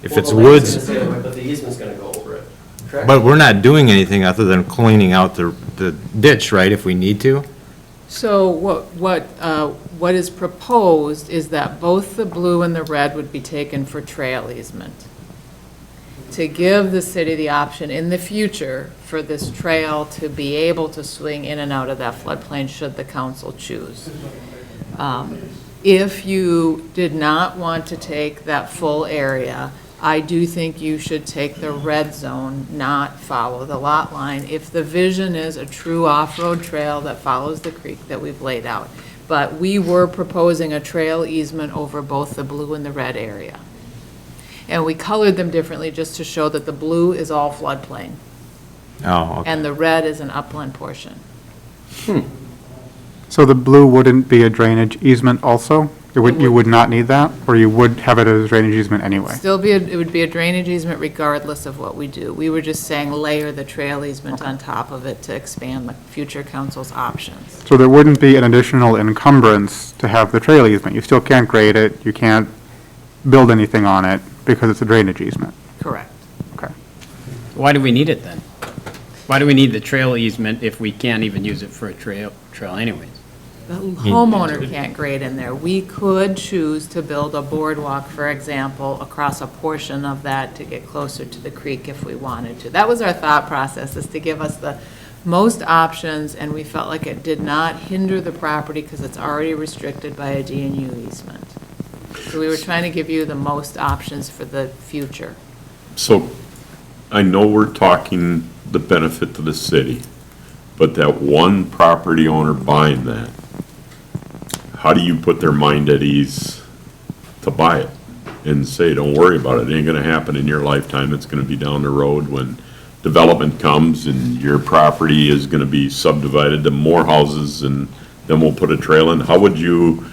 If it's Well, the lane's woods, gonna stay that way, but the easement's gonna go over it, correct? but we're not doing anything other than cleaning out the ditch, right, if we need to? So what is proposed is that both the blue and the red would be taken for trail easement, to give the city the option in the future for this trail to be able to swing in and out of that floodplain should the council choose. If you did not want to take that full area, I do think you should take the red zone, not follow the lot line, if the vision is a true off-road trail that follows the creek that we've laid out. But we were proposing a trail easement over both the blue and the red area. And we colored them differently just to show that the blue is all floodplain Oh, okay. and the red is an upland portion. So the blue wouldn't be a drainage easement also? You would not need that, or you would have it as a drainage easement anyway? It would be a drainage easement regardless of what we do. We were just saying layer the trail easement on top of it to expand the future council's options. So there wouldn't be an additional encumbrance to have the trail easement? You still can't grade it, you can't build anything on it because it's a drainage easement? Correct. Okay. Why do we need it then? Why do we need the trail easement if we can't even use it for a trail anyways? The homeowner can't grade in there. We could choose to build a boardwalk, for example, across a portion of that to get closer to the creek if we wanted to. That was our thought process, is to give us the most options, and we felt like it did not hinder the property because it's already restricted by a D&U easement. So we were trying to give you the most options for the future. So I know we're talking the benefit to the city, but that one property owner buying that, how do you put their mind at ease to buy it and say, don't worry about it, it ain't gonna happen in your lifetime, it's gonna be down the road when development comes and your property is gonna be subdivided to more houses and then we'll put a trail in? How would you,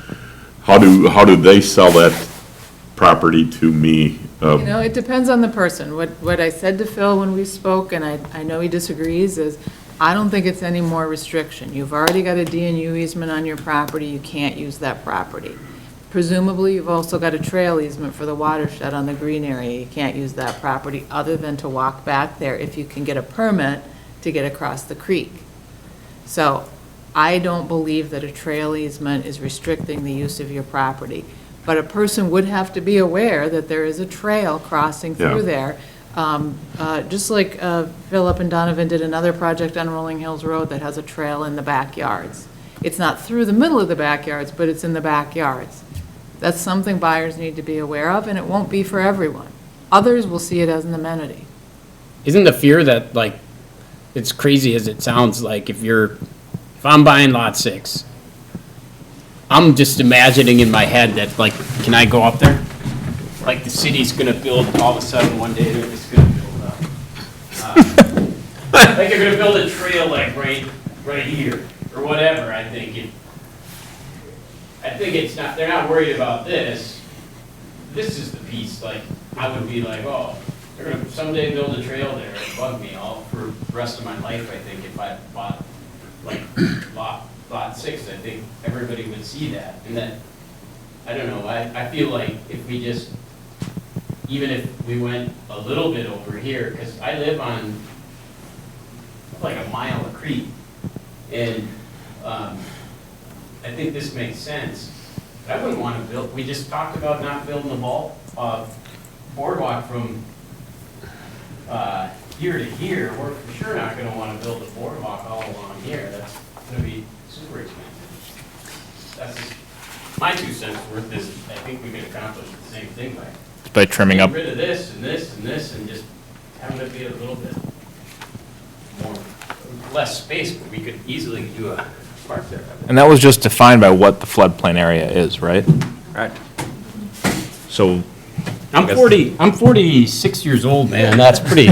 how do they sell that property to me? You know, it depends on the person. What I said to Phil when we spoke, and I know he disagrees, is I don't think it's any more restriction. You've already got a D&U easement on your property, you can't use that property. Presumably, you've also got a trail easement for the watershed on the green area. You can't use that property other than to walk back there if you can get a permit to get across the creek. So I don't believe that a trail easement is restricting the use of your property. But a person would have to be aware that there is a trail crossing through there. Just like Philip and Donovan did another project on Rolling Hills Road that has a trail in the backyards. It's not through the middle of the backyards, but it's in the backyards. That's something buyers need to be aware of, and it won't be for everyone. Others will see it as an amenity. Isn't the fear that, like, it's crazy as it sounds, like if I'm buying lot 6, I'm just imagining in my head that, like, can I go up there? Like the city's gonna build, all of a sudden one day they're just gonna build like they're gonna build a trail like right here, or whatever. I think it's not, they're not worried about this. This is the piece, like, I would be like, oh, they're gonna someday build a trail there, it'd bug me all for the rest of my life, I think, if I bought, like, lot 6, I think everybody would see that, and that, I don't know, I feel like if we just, even if we went a little bit over here, because I live on like a mile of creek, and I think this makes sense. But I wouldn't want to build, we just talked about not building a boardwalk from here to here. We're for sure not going to want to build a boardwalk all along here. That's going to be super expensive. That's just my 2 cents worth. Is I think we could accomplish the same thing By trimming up. getting rid of this and this and this and just having it be a little bit more, less space, but we could easily do a park there. And that was just defined by what the floodplain area is, right? Right. So. I'm 46 years old, man, that's pretty.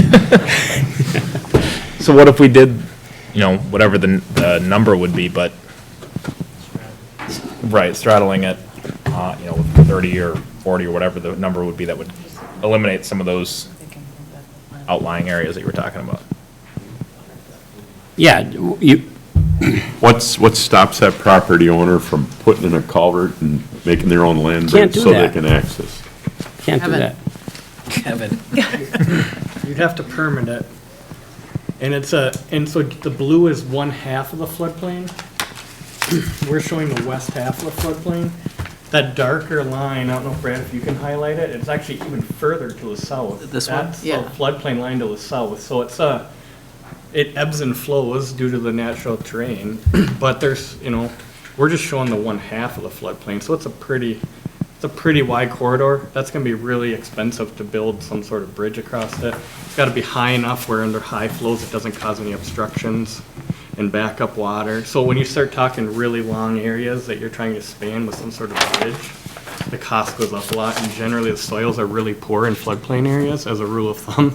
So what if we did, whatever the number would be, but, right, straddling it, with 30 or 40 or whatever the number would be, that would eliminate some of those outlying areas that you were talking about. Yeah, What stops that property owner from putting in a culvert and making their own land Can't bridge do so they that. can access? can't do that. Kevin. You'd have to permit it. And so the blue is 1/2 of the floodplain. We're showing the west half of the floodplain. That darker line, I don't know, Brad, if you can highlight it, it's actually even further to the south. This one? That's the Yeah. floodplain line to the south, so it ebbs and flows due to the natural terrain, but there's, we're just showing the 1/2 of the floodplain, so it's a pretty wide corridor. That's gonna be really expensive to build some sort of bridge across it. It's gotta be high enough where under high flows, it doesn't cause any obstructions and back up water. So when you start talking really long areas that you're trying to span with some sort of bridge, the cost goes up a lot, and generally the soils are really poor in floodplain areas as a rule of thumb.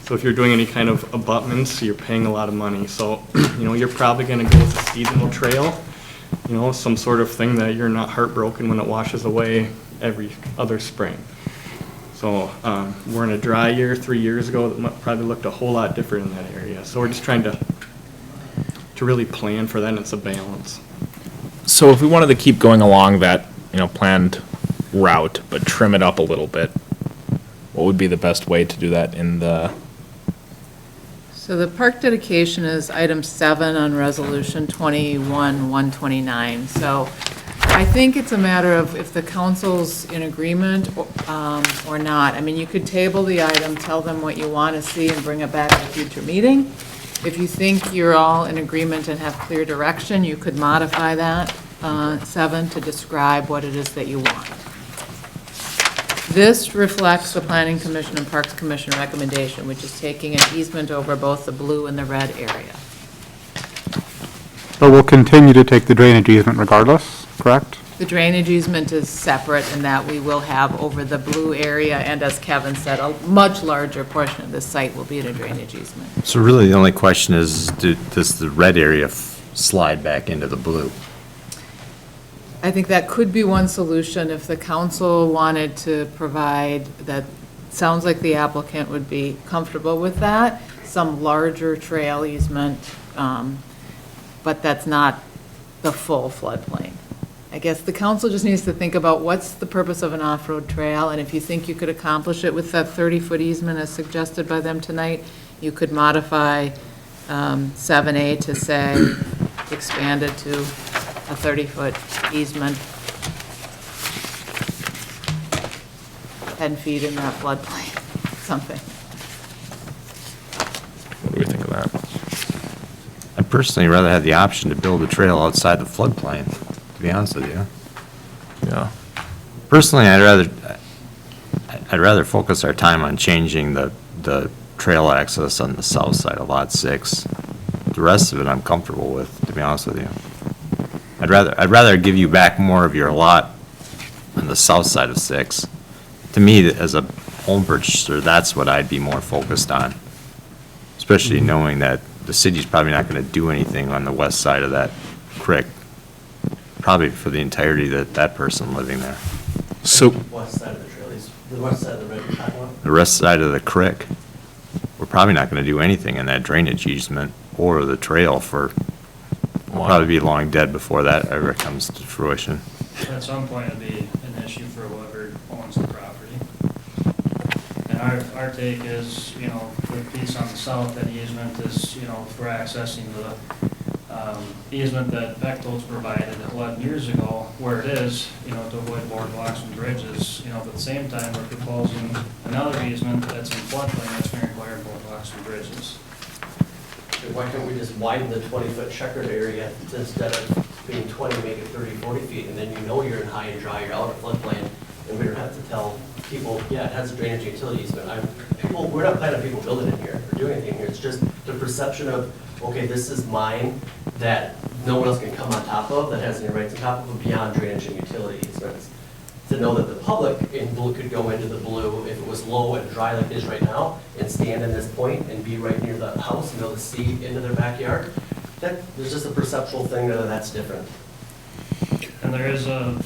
So if you're doing any kind of abutments, you're paying a lot of money. So, you're probably gonna go with a seasonal trail, some sort of thing that you're not heartbroken when it washes away every other spring. So, we're in a dry year 3 years ago, that probably looked a whole lot different in that area. So we're just trying to really plan for that, and it's a balance. So if we wanted to keep going along that, planned route, but trim it up a little bit, what would be the best way to do that in the? So the park dedication is item 7 on resolution 21-129. So I think it's a matter of if the council's in agreement or not. I mean, you could table the item, tell them what you want to see, and bring it back at a future meeting. If you think you're all in agreement and have clear direction, you could modify that 7 to describe what it is that you want. This reflects the Planning Commission and Parks Commission recommendation, which is taking an easement over both the blue and the red area. But we'll continue to take the drainage easement regardless, correct? The drainage easement is separate in that we will have over the blue area, and as Kevin said, a much larger portion of the site will be in a drainage easement. So really, the only question is, does the red area slide back into the blue? I think that could be one solution if the council wanted to provide, that sounds like the applicant would be comfortable with that, some larger trail easement, but that's not the full floodplain. I guess the council just needs to think about what's the purpose of an off-road trail, and if you think you could accomplish it with that 30-foot easement as suggested by them tonight, you could modify 7A to say, expand it to a 30-foot easement, 10 feet in that floodplain, something. What do we think of that? I'd personally rather have the option to build a trail outside the floodplain, to be honest with you. Yeah. Personally, I'd rather focus our time on changing the trail access on the south side of Lot 6. The rest of it I'm comfortable with, to be honest with you. I'd rather give you back more of your lot on the south side of 6. To me, as a home purchaser, that's what I'd be more focused on, especially knowing that the city's probably not going to do anything on the west side of that creek, probably for the entirety of that person living there. So, West side of the trail, the west side of the red you're talking about? The rest side of the creek, we're probably not going to do anything in that drainage easement or the trail for, we'll probably be long dead before that ever comes to fruition. At some point, it'd be an issue for whoever owns the property. And our take is, you know, the piece on the south, that easement is, you know, for accessing the easement that Bechtold's provided 11 years ago, where it is, you know, to avoid boardwalks and bridges. You know, but at the same time, we're proposing another easement that's in floodplain that's going to require boardwalks and bridges. Why can't we just widen the 20-foot checkered area instead of being 20, make it 30, 40 feet, and then you know you're in high and dry, you're out of floodplain, and we don't have to tell people, yeah, it has a drainage utility easement. We're not planning on people building it here or doing anything here. It's just the perception of, okay, this is mine that no one else can come on top of, that has any rights on top of, beyond drainage and utility easements. To know that the public in blue could go into the blue if it was low and dry like it is right now, and stand in this point and be right near the house and be able to see into their backyard. There's just a perceptual thing that that's different. And there is a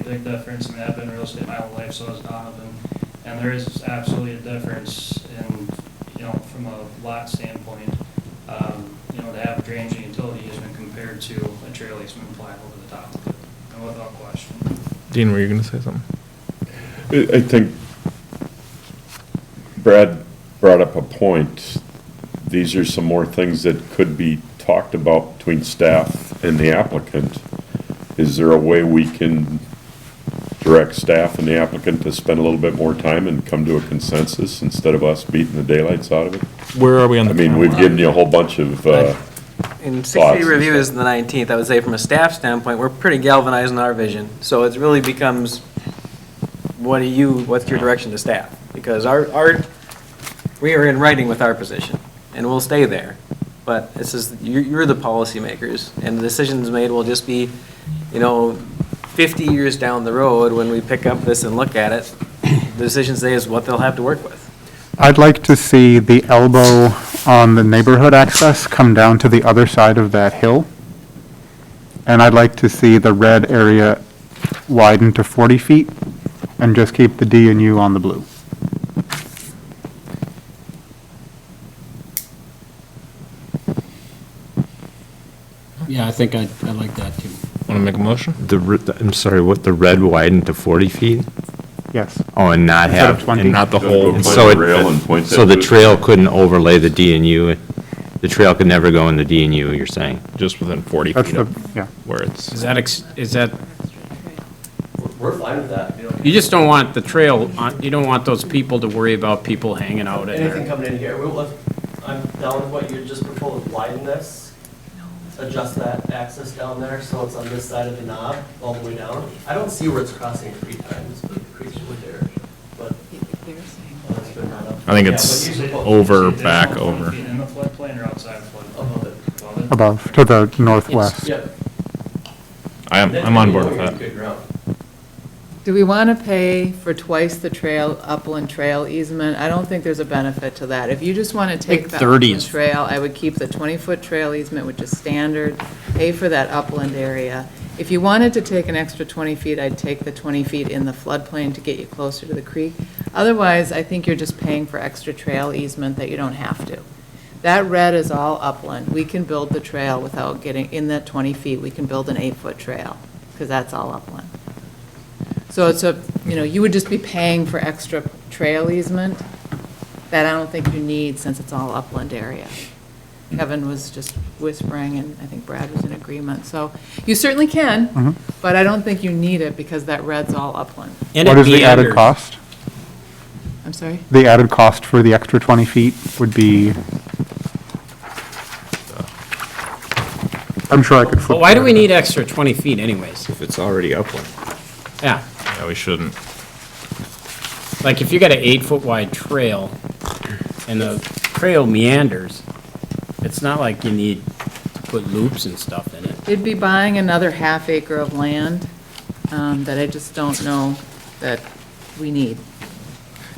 big difference. I mean, I've been in real estate my whole life, so has Donovan. And there is absolutely a difference in, you know, from a lot standpoint, you know, to have a drainage and utility easement compared to a trail easement applied over the top of it, and without question. Dean, were you going to say something? I think Brad brought up a point. These are some more things that could be talked about between staff and the applicant. Is there a way we can direct staff and the applicant to spend a little bit more time and come to a consensus instead of us beating the daylights out of it? Where are we on the? I mean, we've given you a whole bunch of, And thoughts 60 and review stuff. is the 19th. I would say from a staff standpoint, we're pretty galvanized in our vision. So it really becomes, what's your direction to staff? Because we are in writing with our position, and we'll stay there. But this is, you're the policymakers, and the decisions made will just be, you know, 50 years down the road when we pick up this and look at it. The decision today is what they'll have to work with. I'd like to see the elbow on the neighborhood access come down to the other side of that hill. And I'd like to see the red area widen to 40 feet and just keep the D and U on the blue. Yeah, I think I like that too. Want to make a motion? I'm sorry, what, the red widened to 40 feet? Yes. Oh, and not Instead of have, 20. and Not the Go whole. find so the rail and point so that the to- trail couldn't overlay the D and U? The trail could never go in the D and U, you're saying? Just within 40 That's feet the, of yeah. where it's. Is that, We're fine with that. you just don't want the trail, you don't want those people to worry about people hanging out in Anything there. coming in here, I'm down with what you just proposed, widen this, adjust that access down there so it's on this side of the knob all the way down. I don't see where it's crossing a creek times, but the creek's right there. I think Yeah, it's but usually- over, Is it back, additional over. feet in the floodplain or outside the floodplain? Above it. Above it? Above, to the northwest. Yep. I'm on board with that. Good ground. Do we want to pay for twice the trail, upland trail easement? I don't think there's a benefit to that. If you just want to take Like the 30 upland is- trail, I would keep the 20-foot trail easement, which is standard, pay for that upland area. If you wanted to take an extra 20 feet, I'd take the 20 feet in the floodplain to get you closer to the creek. Otherwise, I think you're just paying for extra trail easement that you don't have to. That red is all upland. We can build the trail without getting in that 20 feet. We can build an 8-foot trail, because that's all upland. So it's you would just be paying for extra trail easement that I don't think you need since it's all upland area. Kevin was just whispering, and I think Brad was in agreement. So you certainly can, but I don't think you need it because that red's all upland. And What it is the added meanders. cost? I'm sorry? The added cost for the extra 20 feet would be, I'm sure I could flip. But why do we need extra 20 feet anyways? If it's already upland. Yeah, Yeah, we shouldn't. like if you got an 8-foot wide trail and the trail meanders, it's not like you need to put loops and stuff in it. It'd be buying another half acre of land that I just don't know that we need.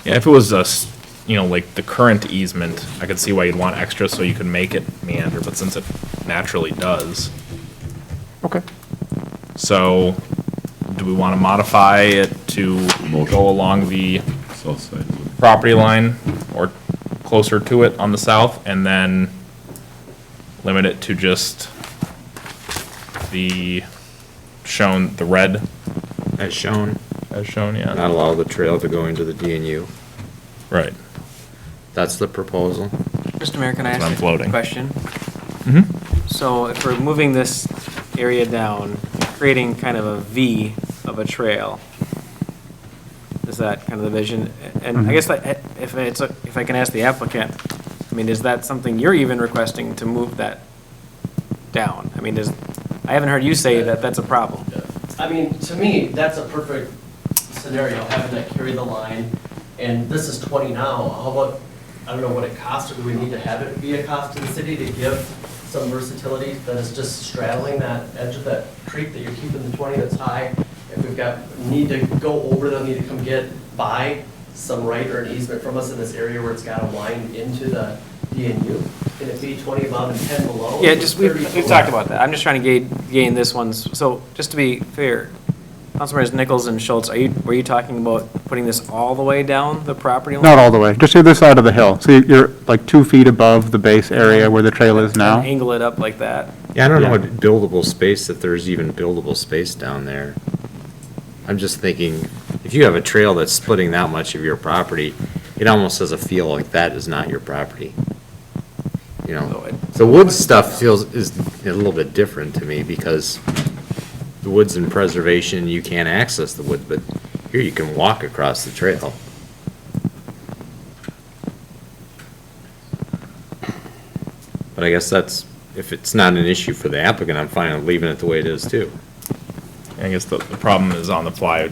Yeah, if it was like the current easement, I could see why you'd want extra so you could make it meander, but since it naturally does. Okay. So, do we want to modify it to go along the South side. property line or closer to it on the south and then limit it to just the red As shown, as shown, yeah? not allow the trail to go into the DNU. Right. That's the proposal. Mr. Mayor, can I That's what I'm ask a floating. question? Mm-hmm. So if we're moving this area down, creating kind of a V of a trail, is that kind of the vision? And I guess that if I can ask the applicant, I mean, is that something you're even requesting to move that down? I mean, I haven't heard you say that that's a problem. I mean, to me, that's a perfect scenario, having that carry the line, and this is 20 now, how about, I don't know what it costs, or do we need to have it be a cost to the city to give some versatility that is just straddling that edge of that creek that you're keeping the 20 that's high? If we've got, need to go over them, need to come buy some right or an easement from us in this area where it's got to wind into the DNU, can it be 20 above and 10 below? Yeah, just, we've 30 talked about that. I'm just trying to gain this one. So just to be fair, Councilmembers Nichols and Schultz, were you talking about putting this all the way down the property line? Not all the way, just the other side of the hill. So you're like 2 feet above the base area where the trail is now. Angle it up like that? Yeah, I don't know what buildable space, if there's even buildable space down there. I'm just thinking, if you have a trail that's splitting that much of your property, it almost has a feel like that is not your property. You know, the woods stuff is a little bit different to me because the woods and preservation, you can't access the woods, but here you can walk across the trail. But I guess if it's not an issue for the applicant, I'm fine with leaving it the way it is too. I guess the problem is on the fly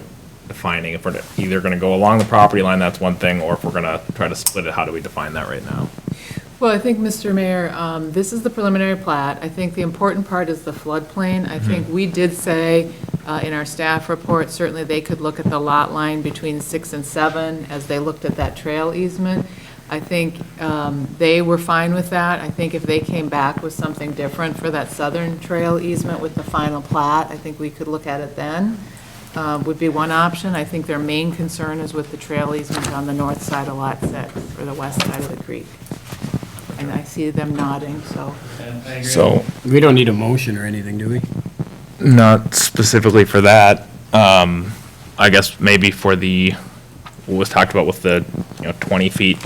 defining if we're either going to go along the property line, that's one thing, or if we're going to try to split it, how do we define that right now? Well, I think, Mr. Mayor, this is the preliminary plat. I think the important part is the floodplain. I think we did say in our staff report, certainly they could look at the lot line between 6 and 7 as they looked at that trail easement. I think they were fine with that. I think if they came back with something different for that southern trail easement with the final plat, I think we could look at it then. Would be one option. I think their main concern is with the trail easement on the north side of Lot 6, or the west side of the creek. And I see them nodding, so. And I agree. So, We don't need a motion or anything, do we? not specifically for that. I guess maybe for what was talked about with the, 20 feet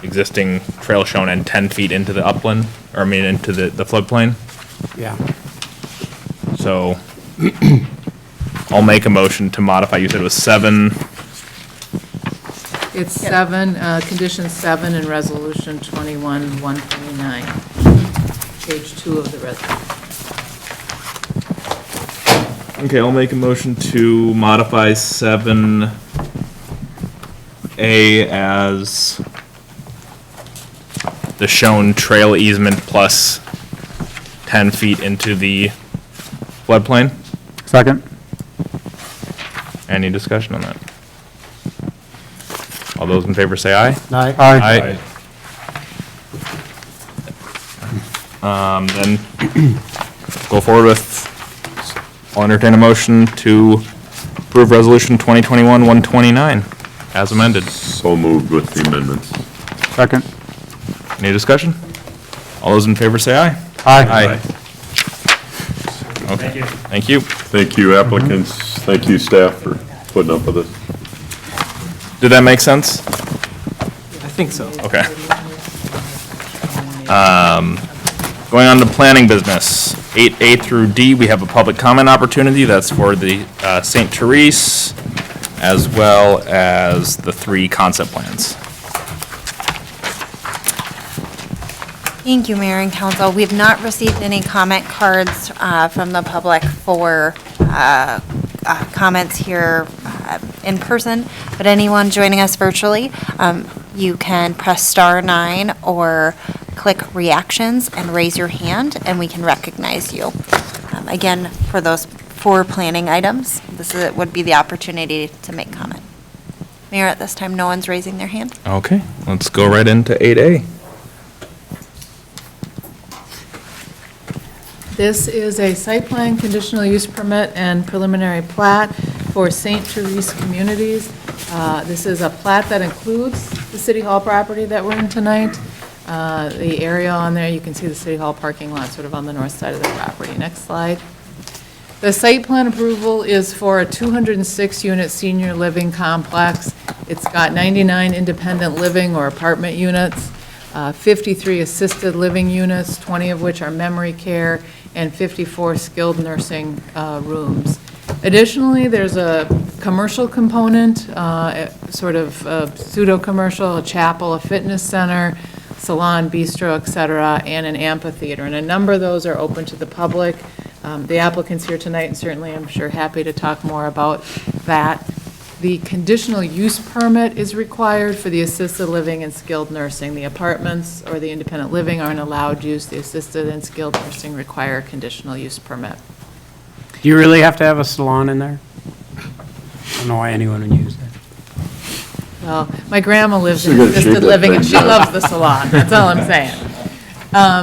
existing trail shown and 10 feet into the upland, or I mean, into the floodplain. Yeah. So, I'll make a motion to modify, you said it was 7, It's 7, condition 7 in resolution 21-129, page 2 of the resolution. okay, I'll make a motion to modify 7A as the shown trail easement plus 10 feet into the floodplain. Second? Any discussion on that? All those in favor say aye. Aye. Aye. Then go forward with, I'll entertain a motion to approve resolution 2021-129 as amended. So moved with the amendments. Second? Any discussion? All those in favor say aye. Aye. Okay, Thank you. thank you. Thank you applicants, thank you staff for putting up with us. Did that make sense? I think so. Okay. Going on to planning business, 8A through D, we have a public comment opportunity. That's for the St. Therese, as well as the 3 concept plans. Thank you, Mayor and Council. We have not received any comment cards from the public for comments here in person, but anyone joining us virtually, you can press *9 or click reactions and raise your hand, and we can recognize you. Again, for those 4 planning items, would be the opportunity to make comment. Mayor, at this time, no one's raising their hand. Okay, let's go right into 8A. This is a site plan, conditional use permit, and preliminary plat for St. Therese Communities. This is a plat that includes the City Hall property that we're in tonight. The area on there, you can see the City Hall parking lot sort of on the north side of the property. Next slide. The site plan approval is for a 206-unit senior living complex. It's got 99 independent living or apartment units, 53 assisted living units, 20 of which are memory care, and 54 skilled nursing rooms. Additionally, there's a commercial component, sort of pseudo-commercial, a chapel, a fitness center, salon, bistro, et cetera, and an amphitheater. And a number of those are open to the public. The applicant's here tonight, and certainly I'm sure happy to talk more about that. The conditional use permit is required for the assisted living and skilled nursing. The apartments or the independent living aren't allowed use. The assisted and skilled nursing require a conditional use permit. Do you really have to have a salon in there? I don't know why anyone would use that. Well, my grandma lives So in you gotta assisted shave that living, and thing she down. loves the salon, that's all I'm saying.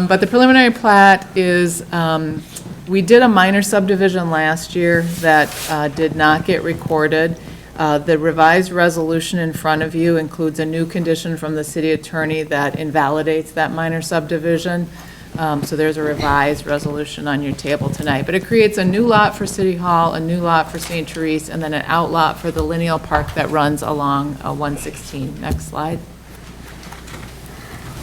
But the preliminary plat is, we did a minor subdivision last year that did not get recorded. The revised resolution in front of you includes a new condition from the city attorney that invalidates that minor subdivision. So there's a revised resolution on your table tonight. But it creates a new lot for City Hall, a new lot for St. Therese, and then an outlot for the lineal park that runs along 116. Next slide.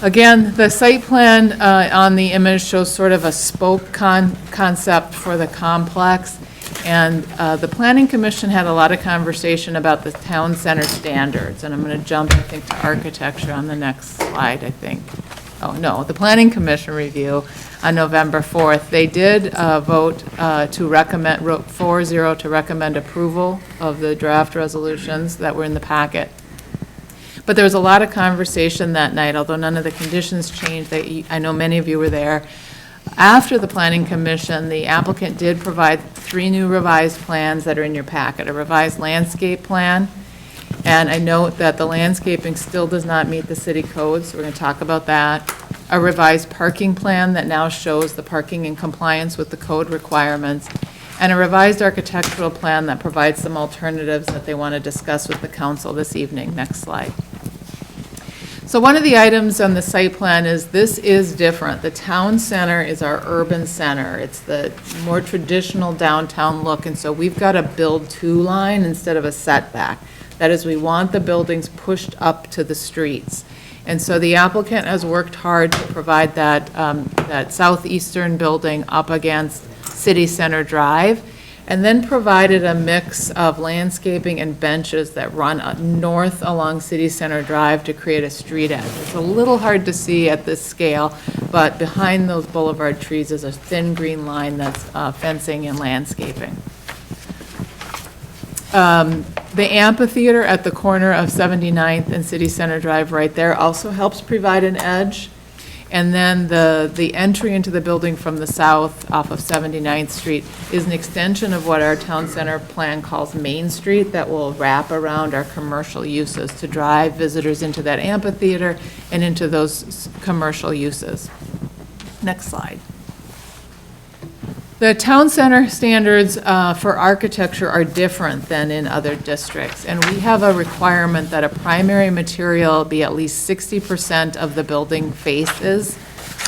Again, the site plan on the image shows sort of a spoke concept for the complex. And the Planning Commission had a lot of conversation about the town center standards. And I'm going to jump, I think, to architecture on the next slide, I think. Oh, no, the Planning Commission review on November 4th. They did vote to recommend, 4-0 to recommend approval of the draft resolutions that were in the packet. But there was a lot of conversation that night, although none of the conditions changed. I know many of you were there. After the Planning Commission, the applicant did provide 3 new revised plans that are in your packet. A revised landscape plan, and I note that the landscaping still does not meet the city codes, so we're going to talk about that. A revised parking plan that now shows the parking in compliance with the code requirements, and a revised architectural plan that provides some alternatives that they want to discuss with the council this evening. Next slide. So one of the items on the site plan is this is different. The town center is our urban center. It's the more traditional downtown look, and so we've got a build-to line instead of a setback. That is, we want the buildings pushed up to the streets. And so the applicant has worked hard to provide that southeastern building up against City Center Drive, and then provided a mix of landscaping and benches that run north along City Center Drive to create a street edge. It's a little hard to see at this scale, but behind those boulevard trees is a thin green line that's fencing and landscaping. The amphitheater at the corner of 79th and City Center Drive right there also helps provide an edge. And then the entry into the building from the south off of 79th Street is an extension of what our town center plan calls Main Street that will wrap around our commercial uses to drive visitors into that amphitheater and into those commercial uses. Next slide. The town center standards for architecture are different than in other districts, and we have a requirement that a primary material be at least 60% of the building faces,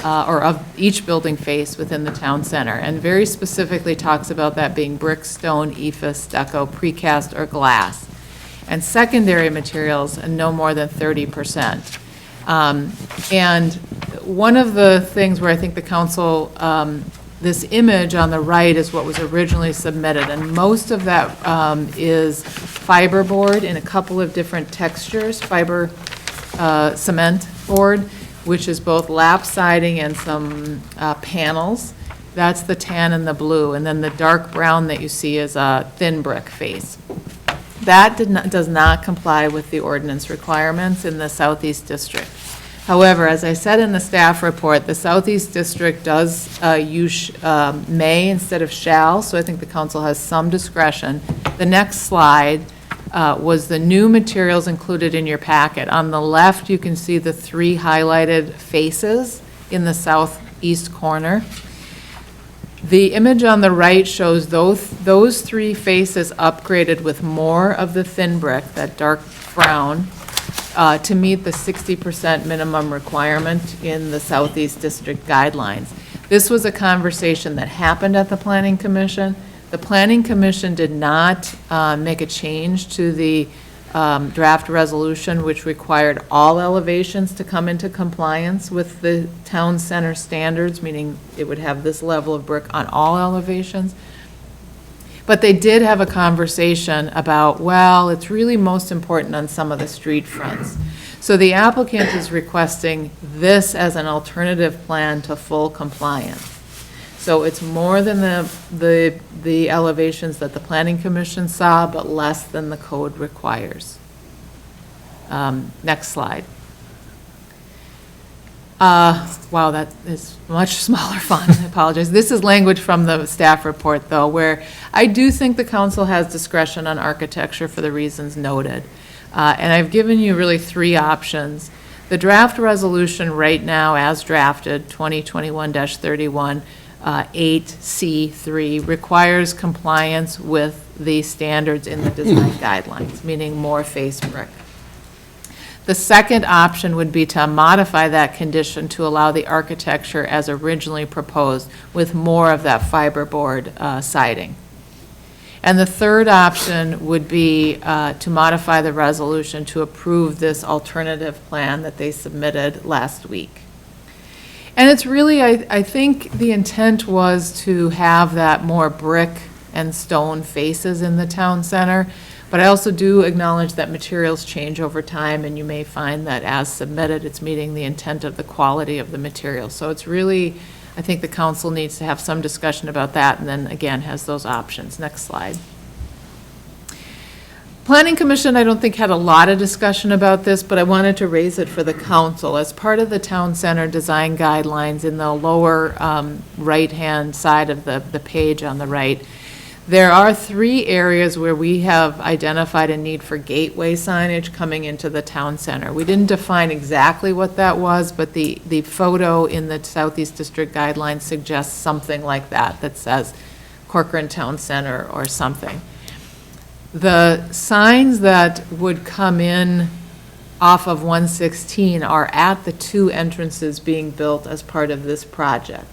or of each building face within the town center, and very specifically talks about that being brick, stone, ephes, stucco, precast, or glass. And secondary materials, no more than 30%. And one of the things where I think the council, this image on the right is what was originally submitted, and most of that is fiberboard in a couple of different textures, fiber cement board, which is both lap siding and some panels. That's the tan and the blue, and then the dark brown that you see is a thin brick face. That does not comply with the ordinance requirements in the Southeast District. However, as I said in the staff report, the Southeast District does use may instead of shall, so I think the council has some discretion. The next slide was the new materials included in your packet. On the left, you can see the 3 highlighted faces in the southeast corner. The image on the right shows those 3 faces upgraded with more of the thin brick, that dark brown, to meet the 60% minimum requirement in the Southeast District guidelines. This was a conversation that happened at the Planning Commission. The Planning Commission did not make a change to the draft resolution, which required all elevations to come into compliance with the town center standards, meaning it would have this level of brick on all elevations. But they did have a conversation about, well, it's really most important on some of the street fronts. So the applicant is requesting this as an alternative plan to full compliance. So it's more than the elevations that the Planning Commission saw, but less than the code requires. Next slide. Wow, that is much smaller font, I apologize. This is language from the staff report, though, where I do think the council has discretion on architecture for the reasons noted. And I've given you really 3 options. The draft resolution right now, as drafted, 2021-31, 8C3, requires compliance with the standards in the design guidelines, meaning more face brick. The second option would be to modify that condition to allow the architecture as originally proposed with more of that fiberboard siding. And the third option would be to modify the resolution to approve this alternative plan that they submitted last week. And it's really, I think the intent was to have that more brick and stone faces in the town center. But I also do acknowledge that materials change over time, and you may find that as submitted, it's meeting the intent of the quality of the material. So it's really, I think the council needs to have some discussion about that, and then again, has those options. Next slide. Planning Commission, I don't think had a lot of discussion about this, but I wanted to raise it for the council. As part of the town center design guidelines in the lower right-hand side of the page on the right, there are 3 areas where we have identified a need for gateway signage coming into the town center. We didn't define exactly what that was, but the photo in the Southeast District guidelines suggests something like that, that says Corcoran Town Center or something. The signs that would come in off of 116 are at the 2 entrances being built as part of this project.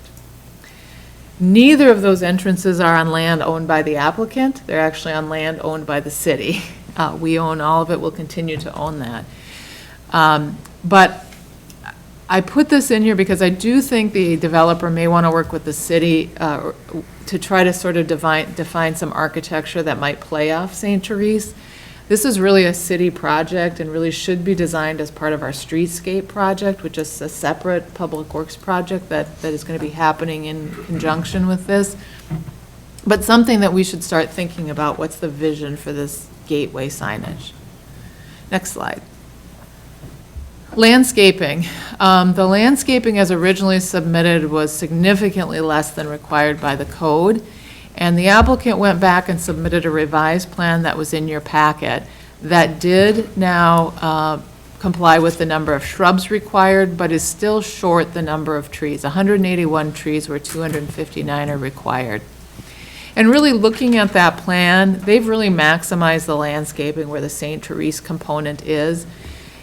Neither of those entrances are on land owned by the applicant. They're actually on land owned by the city. We own all of it. We'll continue to own that. But I put this in here because I do think the developer may want to work with the city to try to sort of define some architecture that might play off St. Therese. This is really a city project and really should be designed as part of our streetscape project, which is a separate public works project that is going to be happening in conjunction with this. But something that we should start thinking about, what's the vision for this gateway signage? Next slide. Landscaping. The landscaping as originally submitted was significantly less than required by the code, and the applicant went back and submitted a revised plan that was in your packet that did now comply with the number of shrubs required, but is still short the number of trees. 181 trees where 259 are required. And really looking at that plan, they've really maximized the landscaping where the St. Therese component is.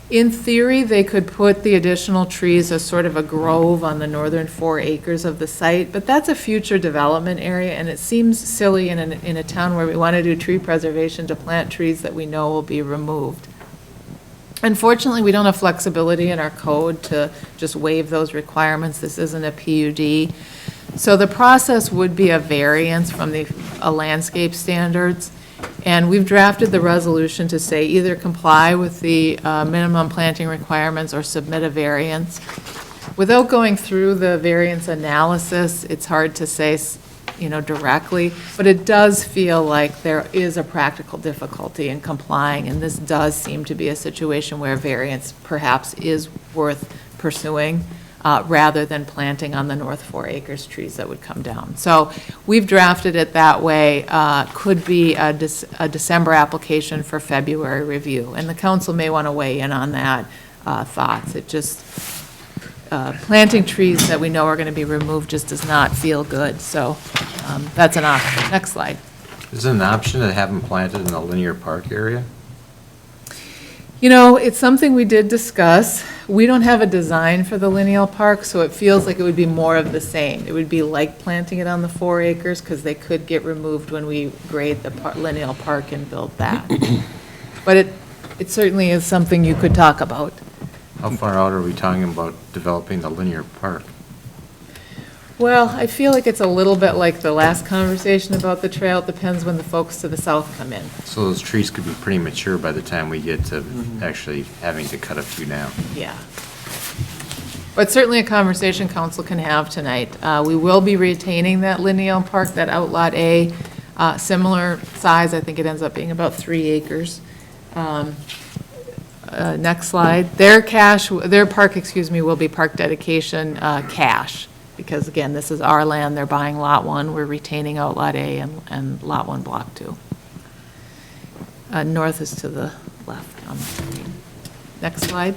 In theory, they could put the additional trees as sort of a grove on the northern 4 acres of the site, but that's a future development area, and it seems silly in a town where we want to do tree preservation to plant trees that we know will be removed. Unfortunately, we don't have flexibility in our code to just waive those requirements. This isn't a PUD. So the process would be a variance from the landscape standards. And we've drafted the resolution to say either comply with the minimum planting requirements or submit a variance. Without going through the variance analysis, it's hard to say, directly, but it does feel like there is a practical difficulty in complying, and this does seem to be a situation where variance perhaps is worth pursuing. Rather than planting on the north 4 acres trees that would come down. So we've drafted it that way, could be a December application for February review. And the council may want to weigh in on that thoughts. It just, planting trees that we know are going to be removed just does not feel good. So that's an option. Next slide. Is it an option to have them planted in the linear park area? It's something we did discuss. We don't have a design for the lineal park, so it feels like it would be more of the same. It would be like planting it on the 4 acres, because they could get removed when we grade the lineal park and build that. But it certainly is something you could talk about. How far out are we talking about developing the linear park? Well, I feel like it's a little bit like the last conversation about the trail. It depends when the folks to the south come in. So those trees could be pretty mature by the time we get to actually having to cut a few down. Yeah. But certainly a conversation council can have tonight. We will be retaining that lineal park, that Outlot A, similar size. I think it ends up being about 3 acres. Next slide. Their park, will be park dedication cash. Because again, this is our land, they're buying Lot 1, we're retaining Outlot A and Lot 1, Block 2. North is to the left on the screen. Next slide.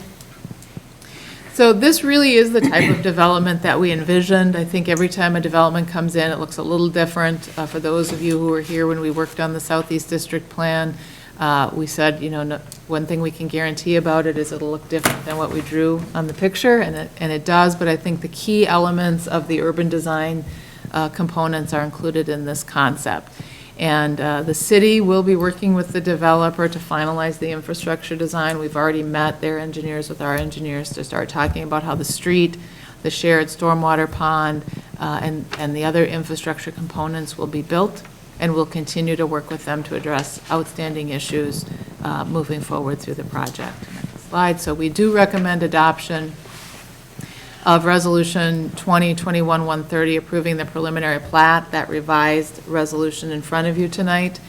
So this really is the type of development that we envisioned. I think every time a development comes in, it looks a little different. For those of you who were here when we worked on the Southeast District Plan, we said, one thing we can guarantee about it is it'll look different than what we drew on the picture, and it does, but I think the key elements of the urban design components are included in this concept. And the city will be working with the developer to finalize the infrastructure design. We've already met their engineers with our engineers to start talking about how the street, the shared stormwater pond, and the other infrastructure components will be built. And we'll continue to work with them to address outstanding issues moving forward through the project. Next slide. So we do recommend adoption of Resolution 2021-130, approving the preliminary plat, that revised resolution in front of you tonight,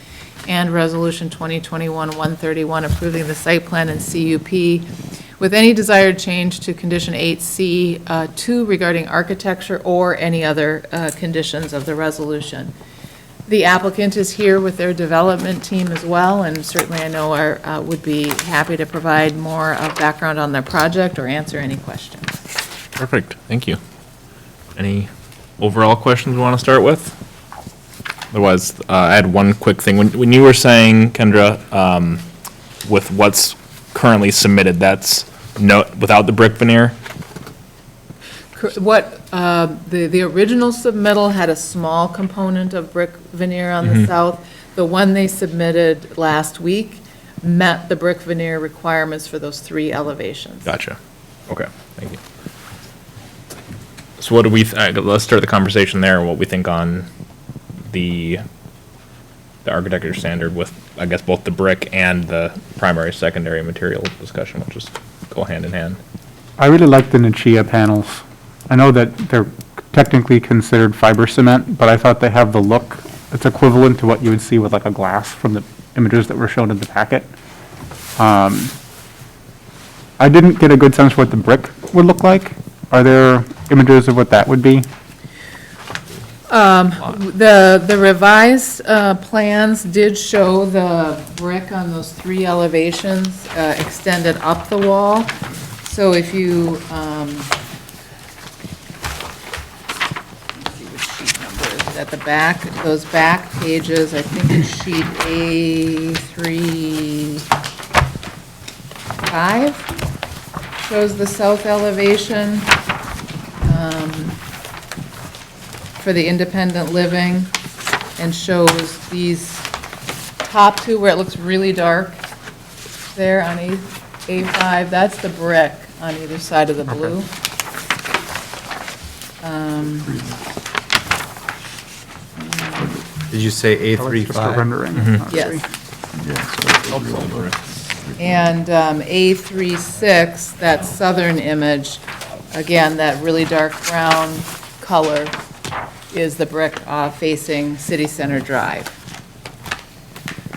and Resolution 2021-131, approving the site plan and CUP with any desired change to Condition 8C 2 regarding architecture or any other conditions of the resolution. The applicant is here with their development team as well, and certainly I know would be happy to provide more background on their project or answer any questions. Perfect, thank you. Any overall questions we want to start with? Otherwise, I had one quick thing. When you were saying, Kendra, with what's currently submitted, that's without the brick veneer? What, the original submittal had a small component of brick veneer on the south. The one they submitted last week met the brick veneer requirements for those 3 elevations. Gotcha. Okay, thank you. So what do we, let's start the conversation there, and what we think on the architecture standard with, I guess, both the brick and the primary, secondary material discussion, will just go hand in hand. I really like the Nichia panels. I know that they're technically considered fiber cement, but I thought they have the look, it's equivalent to what you would see with like a glass from the images that were shown in the packet. I didn't get a good sense of what the brick would look like. Are there images of what that would be? The revised plans did show the brick on those 3 elevations extended up the wall. So if you, let's see what sheet number is it, at the back, those back pages, I think it's sheet A35 shows the south elevation for the independent living, and shows these top 2 where it looks really dark there on A5, that's the brick on either side of the blue. Did you say Oh, it's just a A35? rendering. Yes. And A36, that southern image, again, that really dark brown color is the brick facing City Center Drive.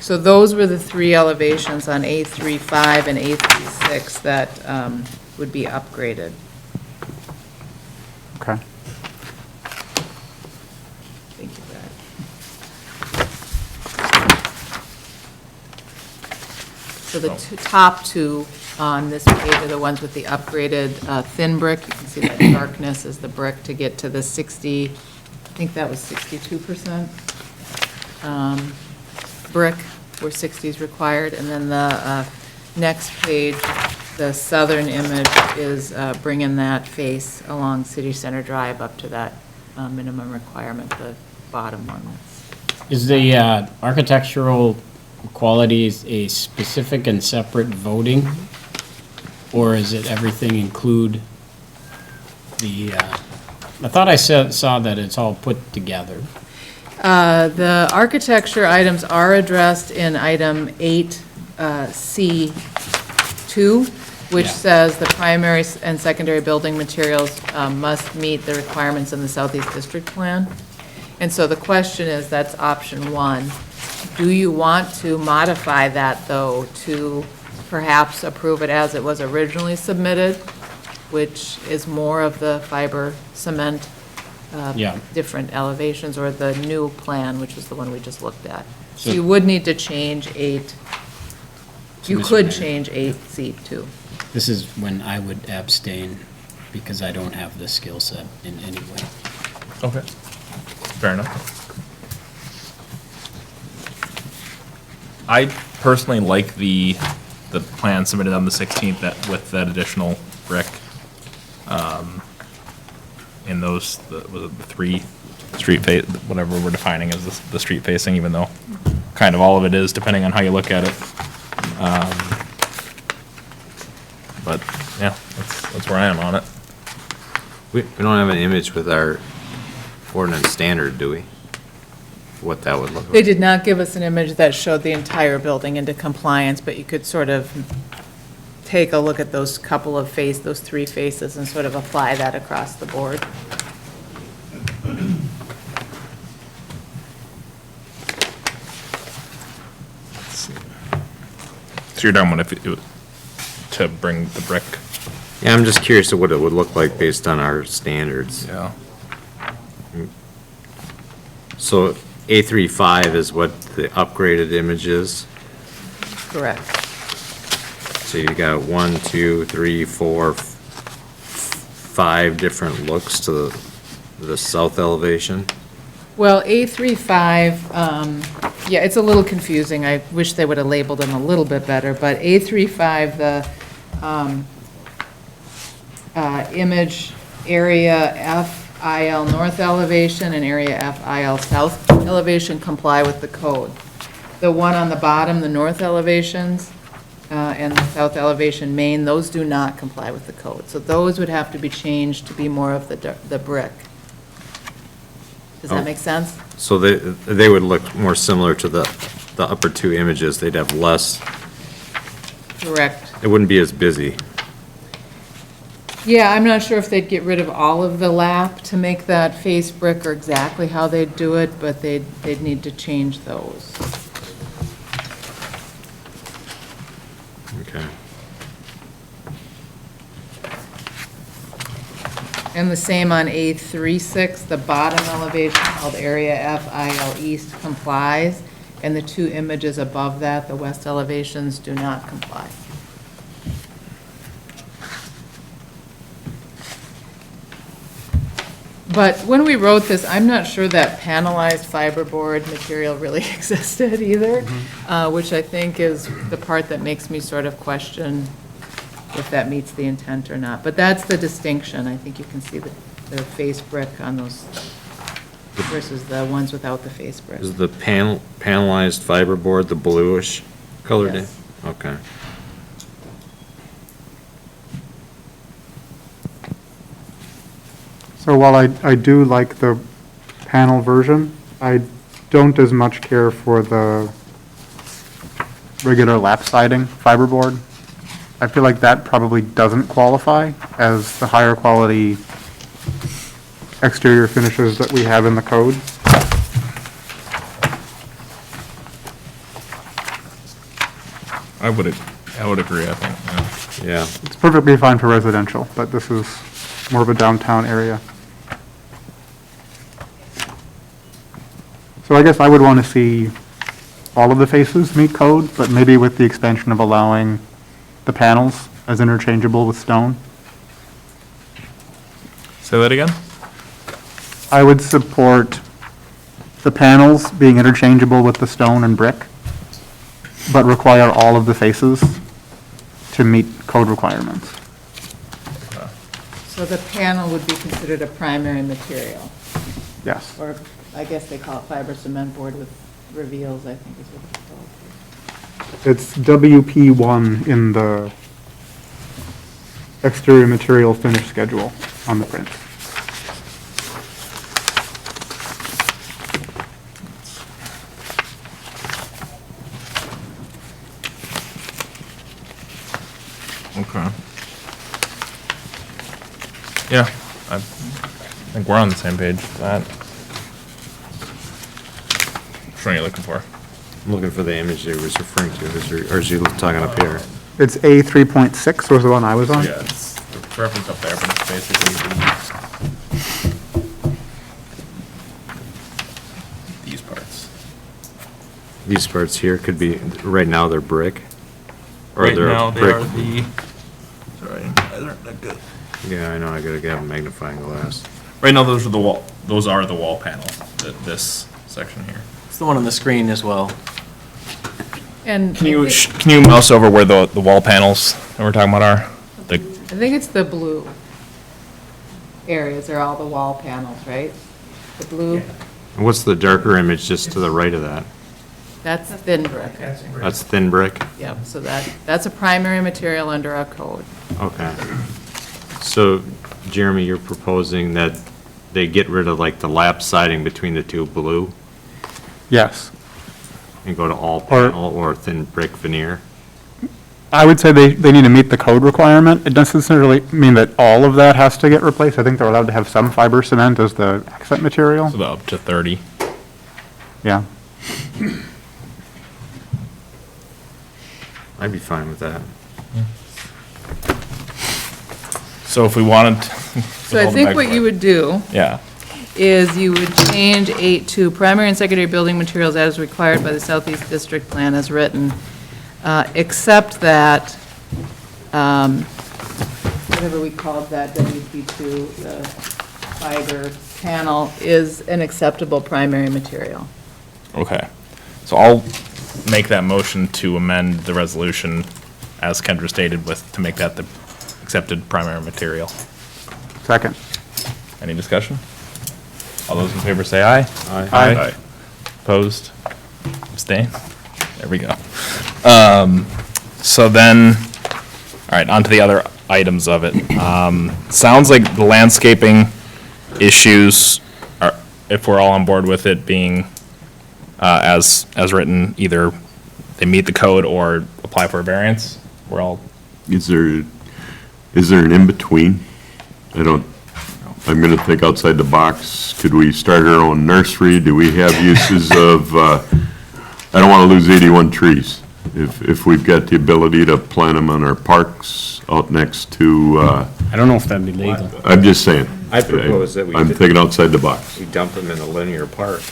So those were the 3 elevations on A35 and A36 that would be upgraded. Okay. Thank you, Brad. So the top 2 on this page are the ones with the upgraded thin brick. You can see that darkness is the brick to get to the 60, I think that was 62% brick, where 60 is required. And then the next page, the southern image is bringing that face along City Center Drive up to that minimum requirement, the bottom one. Is the architectural qualities a specific and separate voting? Or is it everything include the, I thought I saw that it's all put together. The architecture items are addressed in item 8C2, which Yeah. says the primary and secondary building materials must meet the requirements in the Southeast District Plan. And so the question is, that's option 1. Do you want to modify that, though, to perhaps approve it as it was originally submitted, which is more of the fiber cement, Yeah. different elevations, or the new plan, which was the one we just looked at? So So- you would need to change 8. You Mr. could Mayor. change 8C2. This is when I would abstain because I don't have the skill set in any way. Okay. Fair enough. I personally like the plan submitted on the 16th that, with that additional brick, in those, was it the 3 street face, whatever we're defining as the street facing, even though kind of all of it is, depending on how you look at it. But, yeah, that's where I am on it. We don't have an image with our ordinance standard, do we? What that would look They like? did not give us an image that showed the entire building into compliance, but you could sort of take a look at those couple of those 3 faces and sort of apply that across the board. So you're done with to bring the brick. Yeah, I'm just curious of what it would look like based on our standards. Yeah. So A35 is what the upgraded image is? Correct. So you got 1, 2, 3, 4, 5 different looks to the south elevation? Well, A35, yeah, it's a little confusing. I wish they would have labeled them a little bit better, but A35, the image area FIL north elevation and area FIL south elevation comply with the code. The one on the bottom, the north elevations, and the south elevation main, those do not comply with the code. So those would have to be changed to be more of the brick. Does that make sense? So they would look more similar to the upper 2 images. They'd have less, Correct. it wouldn't be as busy. Yeah, I'm not sure if they'd get rid of all of the lap to make that face brick or exactly how they'd do it, but they'd need to change those. Okay. And the same on A36, the bottom elevation called Area F IL East complies, and the two images above that, the west elevations, do not comply. But when we wrote this, I'm not sure that panelized fiberboard material really existed either, which I think is the part that makes me sort of question if that meets the intent or not. But that's the distinction. I think you can see the face brick on those versus the ones without the face brick. Is the panelized fiberboard the bluish colored? Yes. Okay. So while I do like the panel version, I don't as much care for the regular lap siding fiberboard. I feel like that probably doesn't qualify as the higher quality exterior finishes that we have in the code. I would agree, I think, Yeah. It's perfectly fine for residential, but this is more of a downtown area. So I guess I would want to see all of the faces meet code, but maybe with the expansion of allowing the panels as interchangeable with stone. Say that again? I would support the panels being interchangeable with the stone and brick, but require all of the faces to meet code requirements. So the panel would be considered a primary material, Yes. or I guess they call it fiber cement board with reveals, I think is what it's called. It's WP1 in the exterior material finish schedule on the print. Okay. Yeah, I think we're on the same page with that. Which one are you looking for? I'm looking for the image he was referring to, or is he talking up here? It's A3.6 was the one I was on. Yeah, it's the reference up there, but it's basically these parts. These parts here could be, right now they're brick? Or Right they're now, they brick- are the, sorry, eyes aren't that good. Yeah, I know, I gotta have a magnifying glass. Right now, those are the wall panels, this section here. It's the one on the screen as well. And Can you mouse over where the wall panels that we're talking about are? I think it's the blue areas are all the wall panels, right? The blue, And what's the darker image just to the right of that? that's thin brick. That's thin brick? Yep, so that's a primary material under our code. Okay. So, Jeremy, you're proposing that they get rid of like the lap siding between the two blue Yes. and go to all panel or thin brick veneer? I would say they need to meet the code requirement. It doesn't necessarily mean that all of that has to get replaced. I think they're allowed to have some fiber cement as the accent material. So about up to 30. Yeah. I'd be fine with that. So if we wanted. So I think what you would do Yeah. is you would change 8 to primary and secondary building materials as required by the Southeast District Plan as written, except that, whatever we called that, WP2, the fiber panel, is an acceptable primary material. Okay. So I'll make that motion to amend the resolution as Kendra stated to make that the accepted primary material. Second. Any discussion? All those in favor say aye. Aye. Opposed? Abstain? There we go. So then, all right, on to the other items of it. Sounds like the landscaping issues are, if we're all on board with it being as written, either they meet the code or apply for a variance. We're all, Is there an in-between? I'm gonna think outside the box. Could we start our own nursery? Do we have uses of, I don't wanna lose 81 trees. If we've got the ability to plant them on our parks out next to, I don't know if that'd be legal. I'm just saying. I propose that we I'm thinking outside the box. we dump them in a linear park.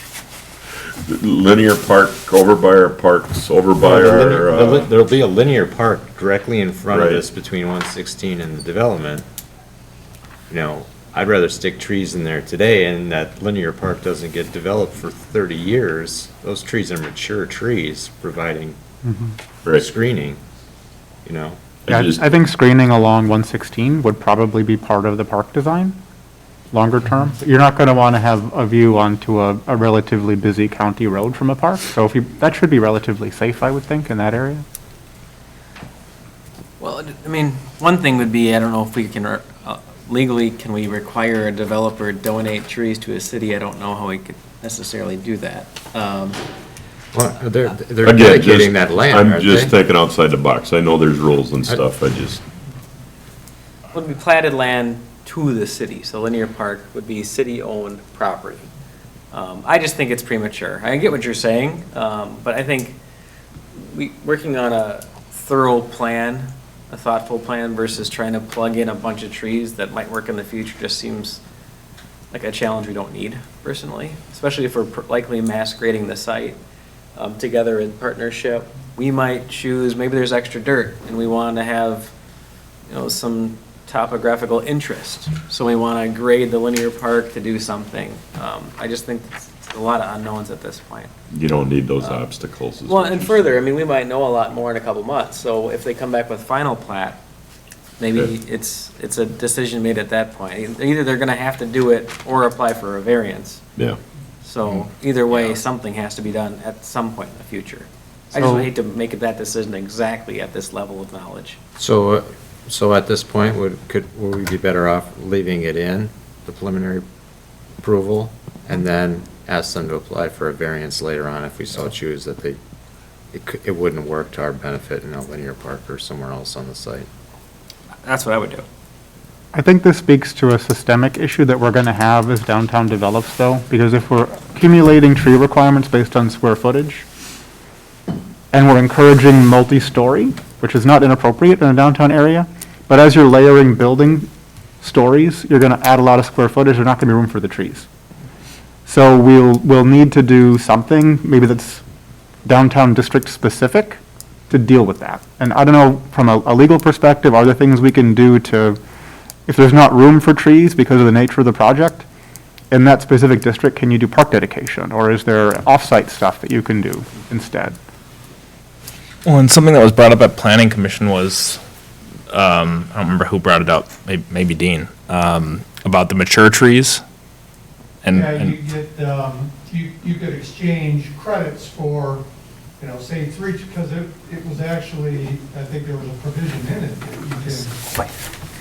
Linear park, over by our parks, over by our, There'll be a linear park directly in front of Right. us between 116 and the development. You know, I'd rather stick trees in there today, and that linear park doesn't get developed for 30 years. Those trees are mature trees, providing right. screening, you know? Yeah, just- I think screening along 116 would probably be part of the park design, longer term. You're not going to want to have a view onto a relatively busy county road from a park, so if you, that should be relatively safe, I would think, in that area. Well, I mean, one thing would be, I don't know if we can, legally, can we require a developer to donate trees to a city? I don't know how we could necessarily do that. Well, they're Again, dedicating just- that land, I'm aren't just they? thinking outside the box. I know there's rules and stuff, I just, Would be platted land to the city, so linear park would be city-owned property. I just think it's premature. I get what you're saying, but I think working on a thorough plan, a thoughtful plan versus trying to plug in a bunch of trees that might work in the future just seems like a challenge we don't need personally, especially if we're likely mass grading the site together in partnership. We might choose, maybe there's extra dirt and we want to have, you know, some topographical interest. So we want to grade the linear park to do something. I just think it's a lot of unknowns at this point. you don't need those obstacles. as Well, much and as- further, I mean, we might know a lot more in a couple months. So if they come back with final plat, maybe it's a decision made at that point. Either they're going to have to do it or apply for a variance. Yeah. So either way, something has to be done at some point in the future. I just So- hate to make that decision exactly at this level of knowledge. So at this point, would we be better off leaving it in, the preliminary approval, and then ask them to apply for a variance later on if we so choose that it wouldn't work to our benefit in a linear park or somewhere else on the site? That's what I would do. I think this speaks to a systemic issue that we're going to have as downtown develops, though, because if we're accumulating tree requirements based on square footage, and we're encouraging multi-story, which is not inappropriate in a downtown area, but as you're layering building stories, you're going to add a lot of square footage, there's not going to be room for the trees. So we'll need to do something, maybe that's downtown district specific, to deal with that. And I don't know, from a legal perspective, are there things we can do to, if there's not room for trees because of the nature of the project, in that specific district, can you do park dedication? Or is there off-site stuff that you can do instead? Well, and something that was brought up at Planning Commission was, I don't remember who brought it up, maybe Dean, about the mature trees. And, Yeah, you and get, you could exchange credits for, you know, say three, because it was actually, I think there was a provision in it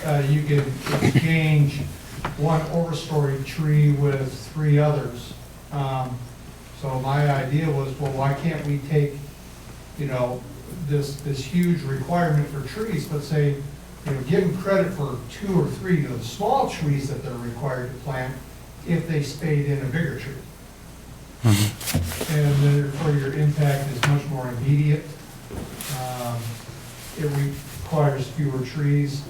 that you could exchange one overstory tree with three others. So my idea was, well, why can't we take, you know, this huge requirement for trees, but say, you know, give them credit for 2 or 3, you know, the small trees that they're required to plant if they stayed in a bigger tree. And therefore your impact is much more immediate. It requires fewer trees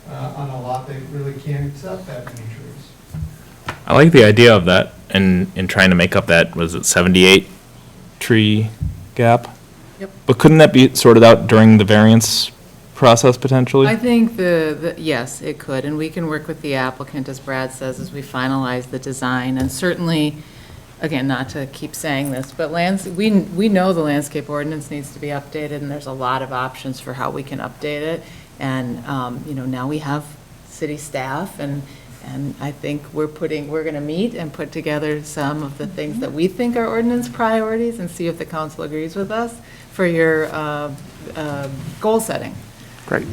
on a lot that really can't accept that many trees. I like the idea of that and in trying to make up that, was it 78 tree gap? Yep. But couldn't that be sorted out during the variance process potentially? I think yes, it could, and we can work with the applicant, as Brad says, as we finalize the design, and certainly, again, not to keep saying this, but we know the landscape ordinance needs to be updated, and there's a lot of options for how we can update it, and, you know, now we have city staff, and I think we're going to meet and put together some of the things that we think are ordinance priorities, and see if the council agrees with us for your goal setting. Great.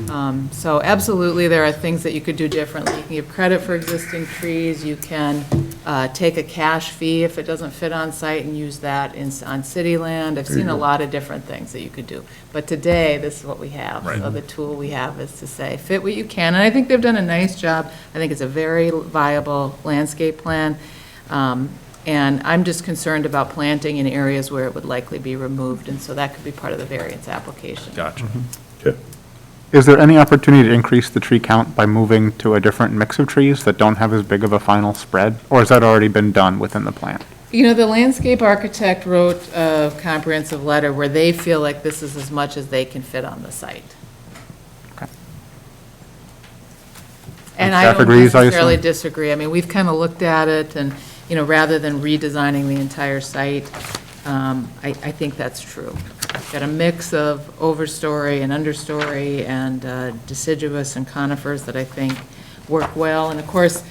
So absolutely, there are things that you could do differently. You can give credit for existing trees, you can take a cash fee if it doesn't fit on site and use that on city land. I've seen a lot of different things that you could do. But today, this is what we have. Right. So the tool we have is to say, fit what you can. And I think they've done a nice job. I think it's a very viable landscape plan. And I'm just concerned about planting in areas where it would likely be removed, and so that could be part of the variance application. Gotcha. Okay. Is there any opportunity to increase the tree count by moving to a different mix of trees that don't have as big of a final spread? Or has that already been done within the plan? You know, the landscape architect wrote a comprehensive letter where they feel like this is as much as they can fit on the site. Okay. And I Staff don't agrees, I necessarily assume? disagree. I mean, we've kind of looked at it, and, you know, rather than redesigning the entire site, I think that's true. Got a mix of overstory and understory and deciduous and conifers that I think work well. And of course,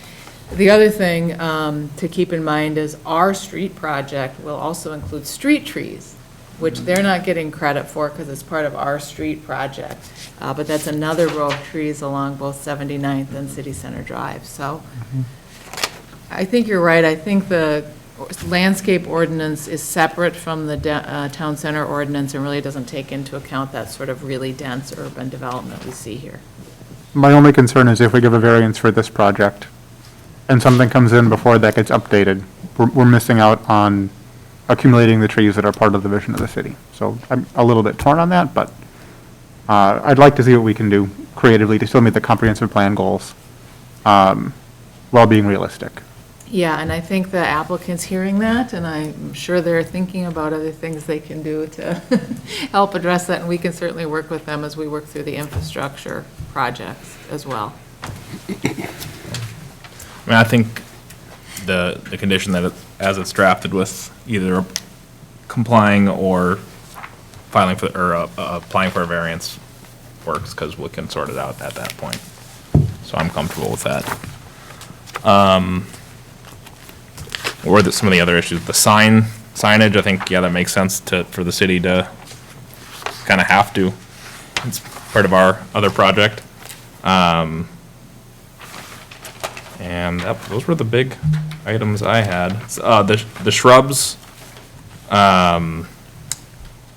the other thing to keep in mind is our street project will also include street trees, which they're not getting credit for because it's part of our street project. But that's another row of trees along both 79th and City Center Drive. So I think you're right. I think the landscape ordinance is separate from the town center ordinance and really doesn't take into account that sort of really dense urban development we see here. My only concern is if we give a variance for this project and something comes in before that gets updated, we're missing out on accumulating the trees that are part of the vision of the city. So I'm a little bit torn on that, but I'd like to see what we can do creatively to still meet the comprehensive plan goals while being realistic. Yeah, and I think the applicant's hearing that, and I'm sure they're thinking about other things they can do to help address that, and we can certainly work with them as we work through the infrastructure projects as well. I mean, I think the condition that as it's drafted with either complying or filing for, or applying for a variance works, because we can sort it out at that point. So I'm comfortable with that. Or some of the other issues, the signage, I think, yeah, that makes sense for the city to kind of have to. It's part of our other project. And those were the big items I had. The shrubs, I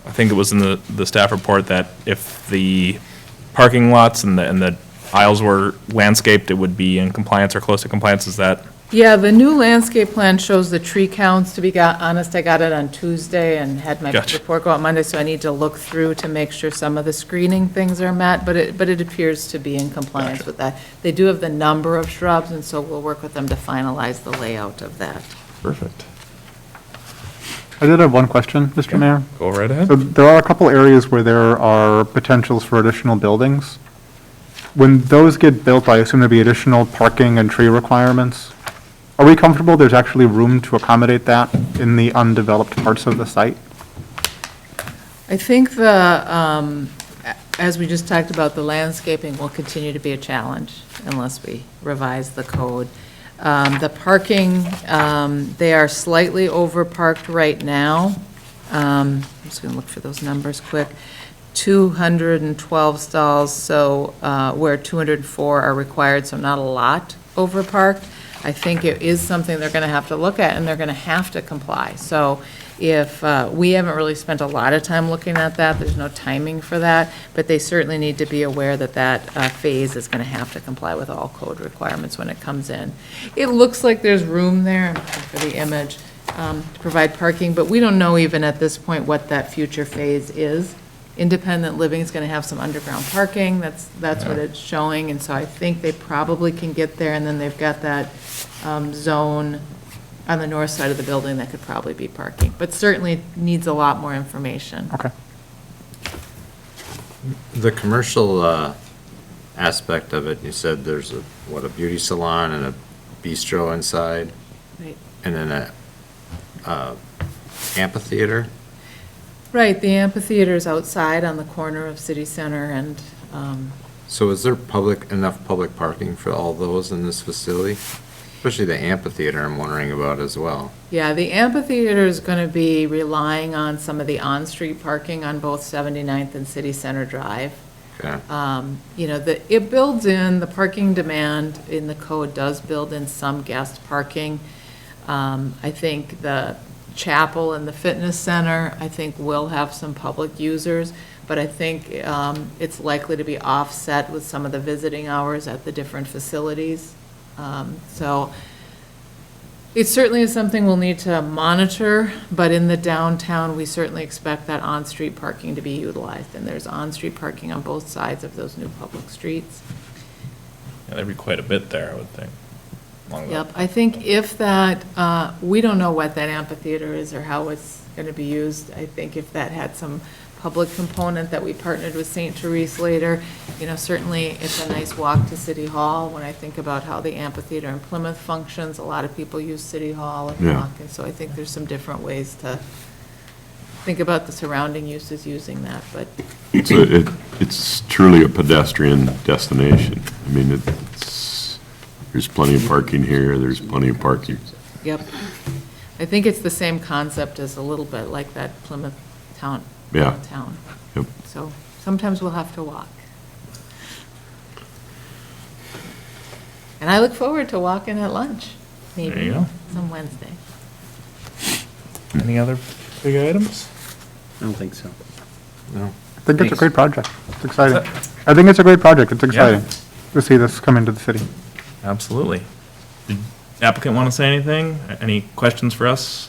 think it was in the staff report that if the parking lots and the aisles were landscaped, it would be in compliance or close to compliance. Is that? Yeah, the new landscape plan shows the tree counts. To be honest, I got it on Tuesday and had my Gotcha. report go out Monday, so I need to look through to make sure some of the screening things are met, but it appears to be in compliance Gotcha. with that. They do have the number of shrubs, and so we'll work with them to finalize the layout of that. Perfect. I did have one question, Mr. Mayor. Go right ahead. So there are a couple areas where there are potentials for additional buildings. When those get built, I assume there'll be additional parking and tree requirements. Are we comfortable there's actually room to accommodate that in the undeveloped parts of the site? I think as we just talked about, the landscaping will continue to be a challenge unless we revise the code. The parking, they are slightly over-parked right now. I'm just going to look for those numbers quick. 212 stalls, so where 204 are required, so not a lot over-parked. I think it is something they're going to have to look at, and they're going to have to comply. So if, we haven't really spent a lot of time looking at that, there's no timing for that, but they certainly need to be aware that that phase is going to have to comply with all code requirements when it comes in. It looks like there's room there, I'm looking for the image, to provide parking, but we don't know even at this point what that future phase is. Independent living is going to have some underground parking, that's what it's showing, and so I think they probably can get there, and then they've got that zone on the north side of the building that could probably be parking, but certainly needs a lot more information. Okay. The commercial aspect of it, you said there's a beauty salon and a bistro inside, Right. and then a amphitheater? Right, the amphitheater's outside on the corner of City Center, and, So is there enough public parking for all those in this facility? Especially the amphitheater I'm wondering about as well. yeah, the amphitheater is going to be relying on some of the on-street parking on both 79th and City Center Drive. Okay. You know, it builds in, the parking demand in the code does build in some guest parking. I think the chapel and the fitness center, I think will have some public users, but I think it's likely to be offset with some of the visiting hours at the different facilities. So It certainly is something we'll need to monitor, but in the downtown, we certainly expect that on-street parking to be utilized, and there's on-street parking on both sides of those new public streets. Yeah, there'd be quite a bit there, I would think. along the- Yep, I think if that, we don't know what that amphitheater is or how it's going to be used. I think if that had some public component that we partnered with St. Therese later, certainly it's a nice walk to City Hall. When I think about how the amphitheater in Plymouth functions, a lot of people use City Hall and Yeah. walk. And so I think there's some different ways to think about the surrounding uses using that, but It's truly a pedestrian destination. I mean, there's plenty of parking here, there's plenty of parking. yep. I think it's the same concept as a little bit like that Plymouth town. Yeah. Downtown. Yep. So sometimes we'll have to walk. And I look forward to walking at lunch, maybe. There you go. Some Wednesday. Any other big items? I don't think so. I think it's a great project. It's exciting. I think it's a great project. It's exciting to see this come into the city. Absolutely. Did applicant want to say anything? Any questions for us?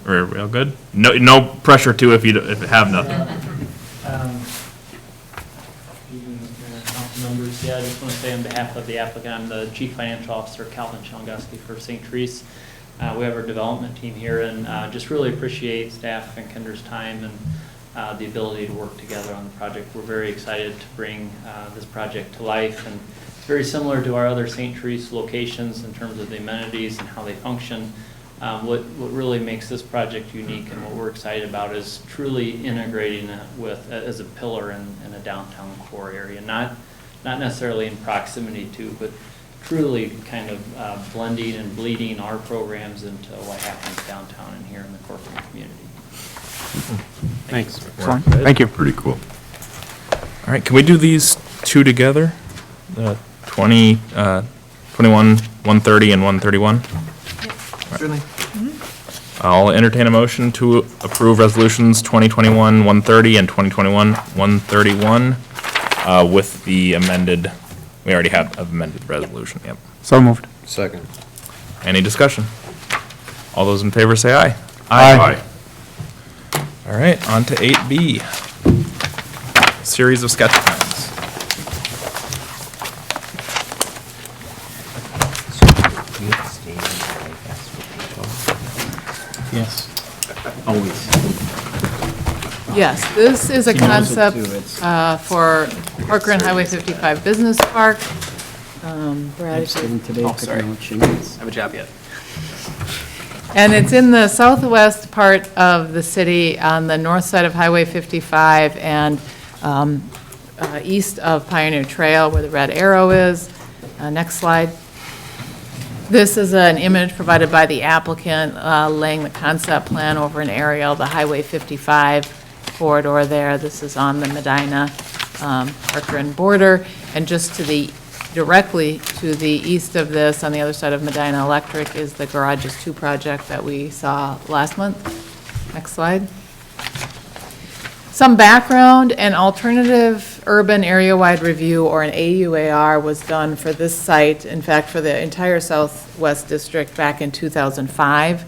Or are we all good? No pressure to if you have nothing. Council members, I just want to say on behalf of the applicant, I'm the Chief Financial Officer, Calvin Chalgowski for St. Therese. We have our development team here and just really appreciate staff and Kendra's time and the ability to work together on the project. We're very excited to bring this project to life, and it's very similar to our other St. Therese locations in terms of the amenities and how they function. What really makes this project unique and what we're excited about is truly integrating it with, as a pillar in a downtown core area, not necessarily in proximity to, but truly kind of blending and bleeding our programs into what happens downtown and here in the Corcoran community. Thanks. Excellent. Thank you. Pretty cool. All right, can we do these two together? The 21, 130, and 131? Certainly. I'll entertain a motion to approve resolutions 2021 130 and 2021 131 with the amended, we already have amended resolution, yep. So moved. Second. Any discussion? All those in favor say aye. Aye. All right, on to 8B. Series of sketch plans. Yes. Always. Yes, this is a She knows it concept too. It's- for Corcoran Highway 55 Business Park. Brad, if you- Sitting today, Oh, picking sorry. out shingles. I have a job yet. And it's in the southwest part of the city on the north side of Highway 55 and east of Pioneer Trail where the red arrow is. Next slide. This is an image provided by the applicant laying the concept plan over an aerial, the Highway 55 corridor there. This is on the Medina Corcoran border. And just directly to the east of this, on the other side of Medina Electric, is the Garages 2 project that we saw last month. Next slide. Some background: an alternative urban area-wide review, or an AUAR, was done for this site, in fact, for the entire Southwest District back in 2005.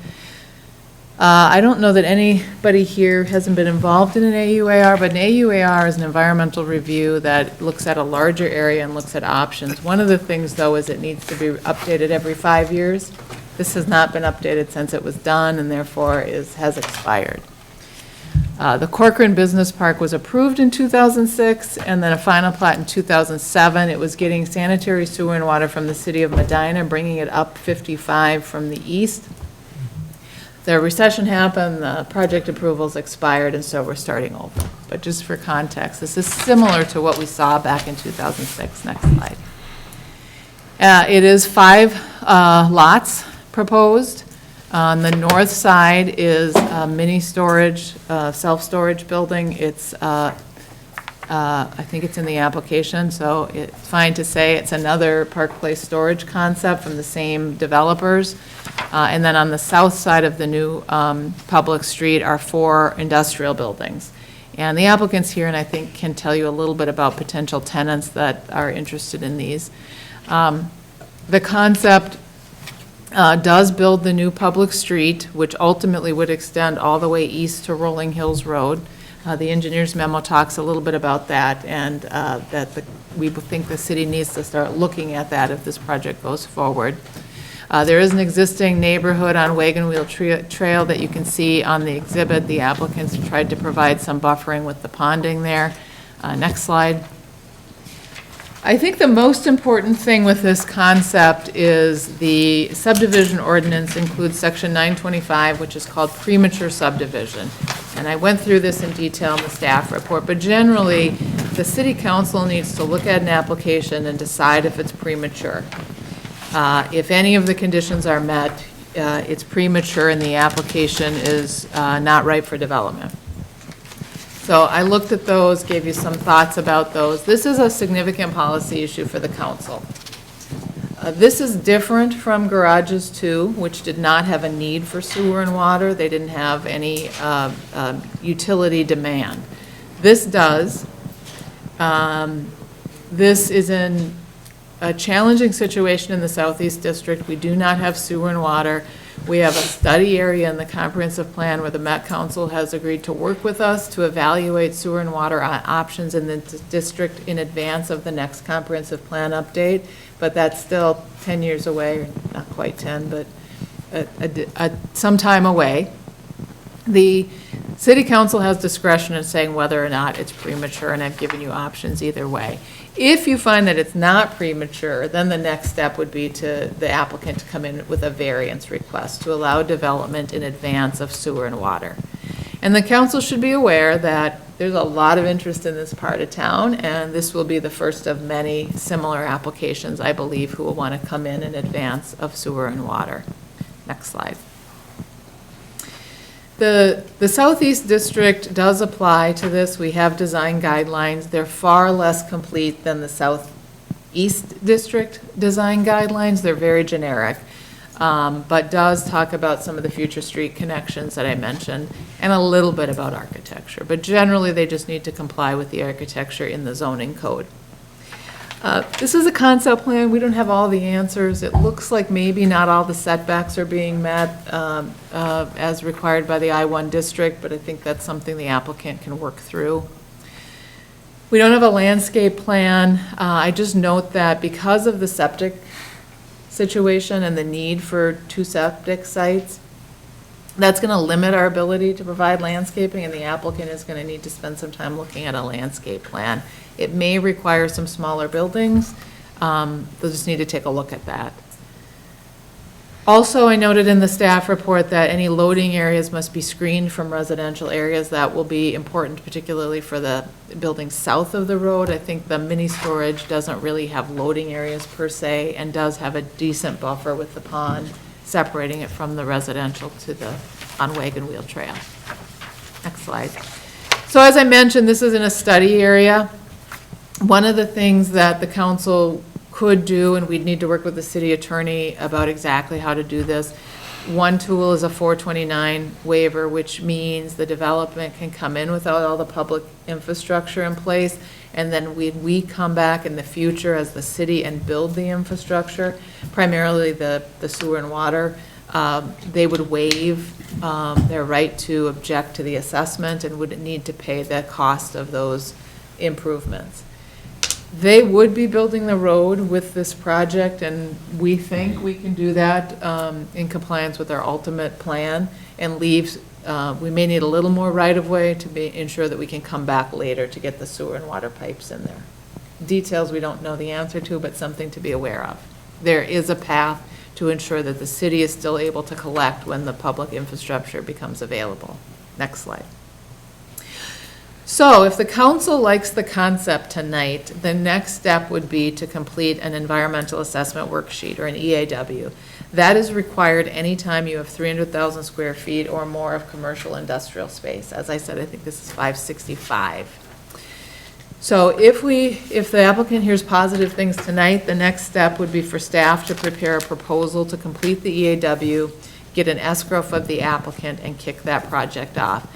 I don't know that anybody here hasn't been involved in an AUAR, but an AUAR is an environmental review that looks at a larger area and looks at options. One of the things, though, is it needs to be updated every 5 years. This has not been updated since it was done, and therefore has expired. The Corcoran Business Park was approved in 2006, and then a final plat in 2007. It was getting sanitary sewer and water from the city of Medina, bringing it up 55 from the east. The recession happened, the project approvals expired, and so we're starting over. But just for context, this is similar to what we saw back in 2006. Next slide. It is 5 lots proposed. On the north side is a mini storage, self-storage building. It's, I think it's in the application, so it's fine to say it's another Park Place storage concept from the same developers. And then on the south side of the new public street are 4 industrial buildings. And the applicant's here, and I think can tell you a little bit about potential tenants that are interested in these. The concept does build the new public street, which ultimately would extend all the way east to Rolling Hills Road. The engineer's memo talks a little bit about that, and we think the city needs to start looking at that if this project goes forward. There is an existing neighborhood on Wagon Wheel Trail that you can see on the exhibit. The applicants tried to provide some buffering with the ponding there. Next slide. I think the most important thing with this concept is the subdivision ordinance includes section 925, which is called premature subdivision. And I went through this in detail in the staff report, but generally, the city council needs to look at an application and decide if it's premature. If any of the conditions are met, it's premature and the application is not ripe for development. So I looked at those, gave you some thoughts about those. This is a significant policy issue for the council. This is different from garages 2, which did not have a need for sewer and water. They didn't have any utility demand. This does. This is in a challenging situation in the Southeast District. We do not have sewer and water. We have a study area in the comprehensive plan where the Met Council has agreed to work with us to evaluate sewer and water options in the district in advance of the next comprehensive plan update, but that's still 10 years away, or not quite 10, but some time away. The city council has discretion in saying whether or not it's premature, and I've given you options either way. If you find that it's not premature, then the next step would be to the applicant to come in with a variance request to allow development in advance of sewer and water. And the council should be aware that there's a lot of interest in this part of town, and this will be the first of many similar applications, I believe, who will want to come in advance of sewer and water. Next slide. The Southeast District does apply to this. We have design guidelines. They're far less complete than the Southeast District design guidelines. They're very generic, but does talk about some of the future street connections that I mentioned and a little bit about architecture. But generally, they just need to comply with the architecture in the zoning code. This is a concept plan. We don't have all the answers. It looks like maybe not all the setbacks are being met as required by the I-1 district, but I think that's something the applicant can work through. We don't have a landscape plan. I just note that because of the septic situation and the need for 2 septic sites, that's going to limit our ability to provide landscaping, and the applicant is going to need to spend some time looking at a landscape plan. It may require some smaller buildings. They'll just need to take a look at that. Also, I noted in the staff report that any loading areas must be screened from residential areas. That will be important, particularly for the buildings south of the road. I think the mini storage doesn't really have loading areas per se and does have a decent buffer with the pond separating it from the residential to the on Wagon Wheel Trail. Next slide. So as I mentioned, this is in a study area. One of the things that the council could do, and we'd need to work with the city attorney about exactly how to do this. One tool is a 429 waiver, which means the development can come in without all the public infrastructure in place. And then we come back in the future as the city and build the infrastructure, primarily the sewer and water. They would waive their right to object to the assessment and would need to pay the cost of those improvements. They would be building the road with this project, and we think we can do that in compliance with our ultimate plan and leave. We may need a little more right-of-way to ensure that we can come back later to get the sewer and water pipes in there. Details we don't know the answer to, but something to be aware of. There is a path to ensure that the city is still able to collect when the public infrastructure becomes available. Next slide. So if the council likes the concept tonight, the next step would be to complete an environmental assessment worksheet, or an EAW. That is required anytime you have 300,000 square feet or more of commercial industrial space. As I said, I think this is 565. So if the applicant hears positive things tonight, the next step would be for staff to prepare a proposal to complete the EAW, get an escrow of the applicant, and kick that project off.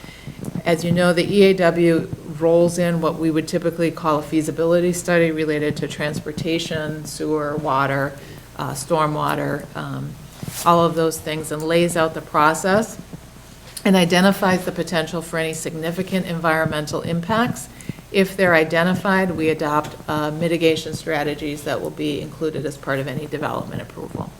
As you know, the EAW rolls in what we would typically call a feasibility study related to transportation, sewer, water, stormwater, all of those things, and lays out the process and identifies the potential for any significant environmental impacts. If they're identified, we adopt mitigation strategies that will be included as part of any development approval.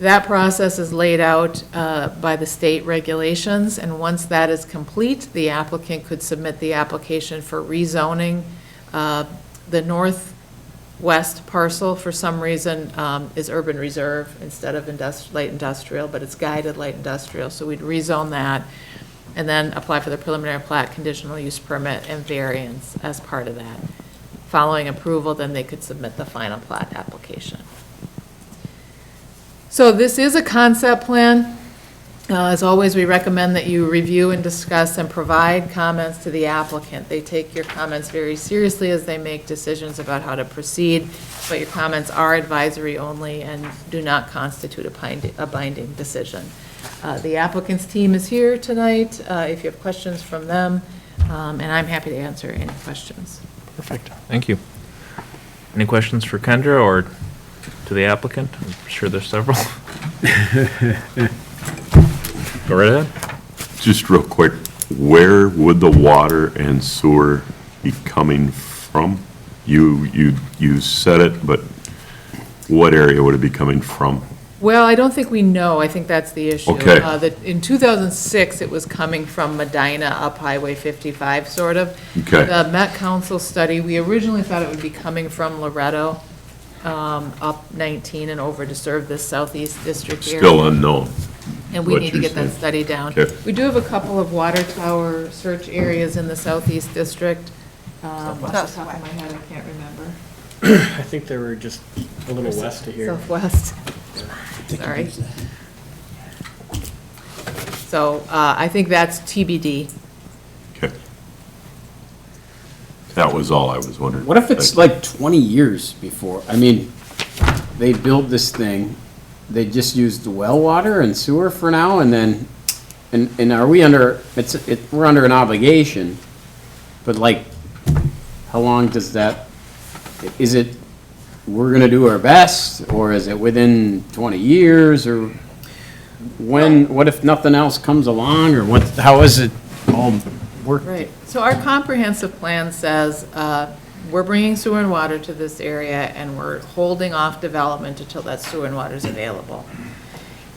That process is laid out by the state regulations, and once that is complete, the applicant could submit the application for rezoning. The northwest parcel, for some reason, is urban reserve instead of light industrial, but it's guided light industrial, so we'd rezone that, and then apply for the preliminary plat, conditional use permit, and variance as part of that. Following approval, then they could submit the final plat application. So this is a concept plan. As always, we recommend that you review and discuss and provide comments to the applicant. They take your comments very seriously as they make decisions about how to proceed, but your comments are advisory only and do not constitute a binding decision. The applicant's team is here tonight, if you have questions from them, and I'm happy to answer any questions. Perfect. Thank you. Any questions for Kendra or to the applicant? I'm sure there's several. Go right ahead. Just real quick, where would the water and sewer be coming from? You said it, but what area would it be coming from? Well, I don't think we know. I think that's the issue. Okay. In 2006, it was coming from Medina up Highway 55, sort of. Okay. The Met Council study, we originally thought it would be coming from Loretto, up 19 and over to serve this southeast district area. Still unknown. And we what need to you're get that saying. study down. Okay. We do have a couple of water tower search areas in the southeast district. Off the top of my head, I can't remember. I think they were just a little west of here. Southwest. Sorry. So I think that's TBD. Okay. That was all I was wondering. What if it's like 20 years before? I mean, they build this thing, they just use the well water and sewer for now, and then, and are we under, we're under an obligation, but like, how long does that, is it, we're gonna do our best, or is it within 20 years, or when, what if nothing else comes along, or what, how is it all work? Right. So our comprehensive plan says, we're bringing sewer and water to this area, and we're holding off development until that sewer and water is available.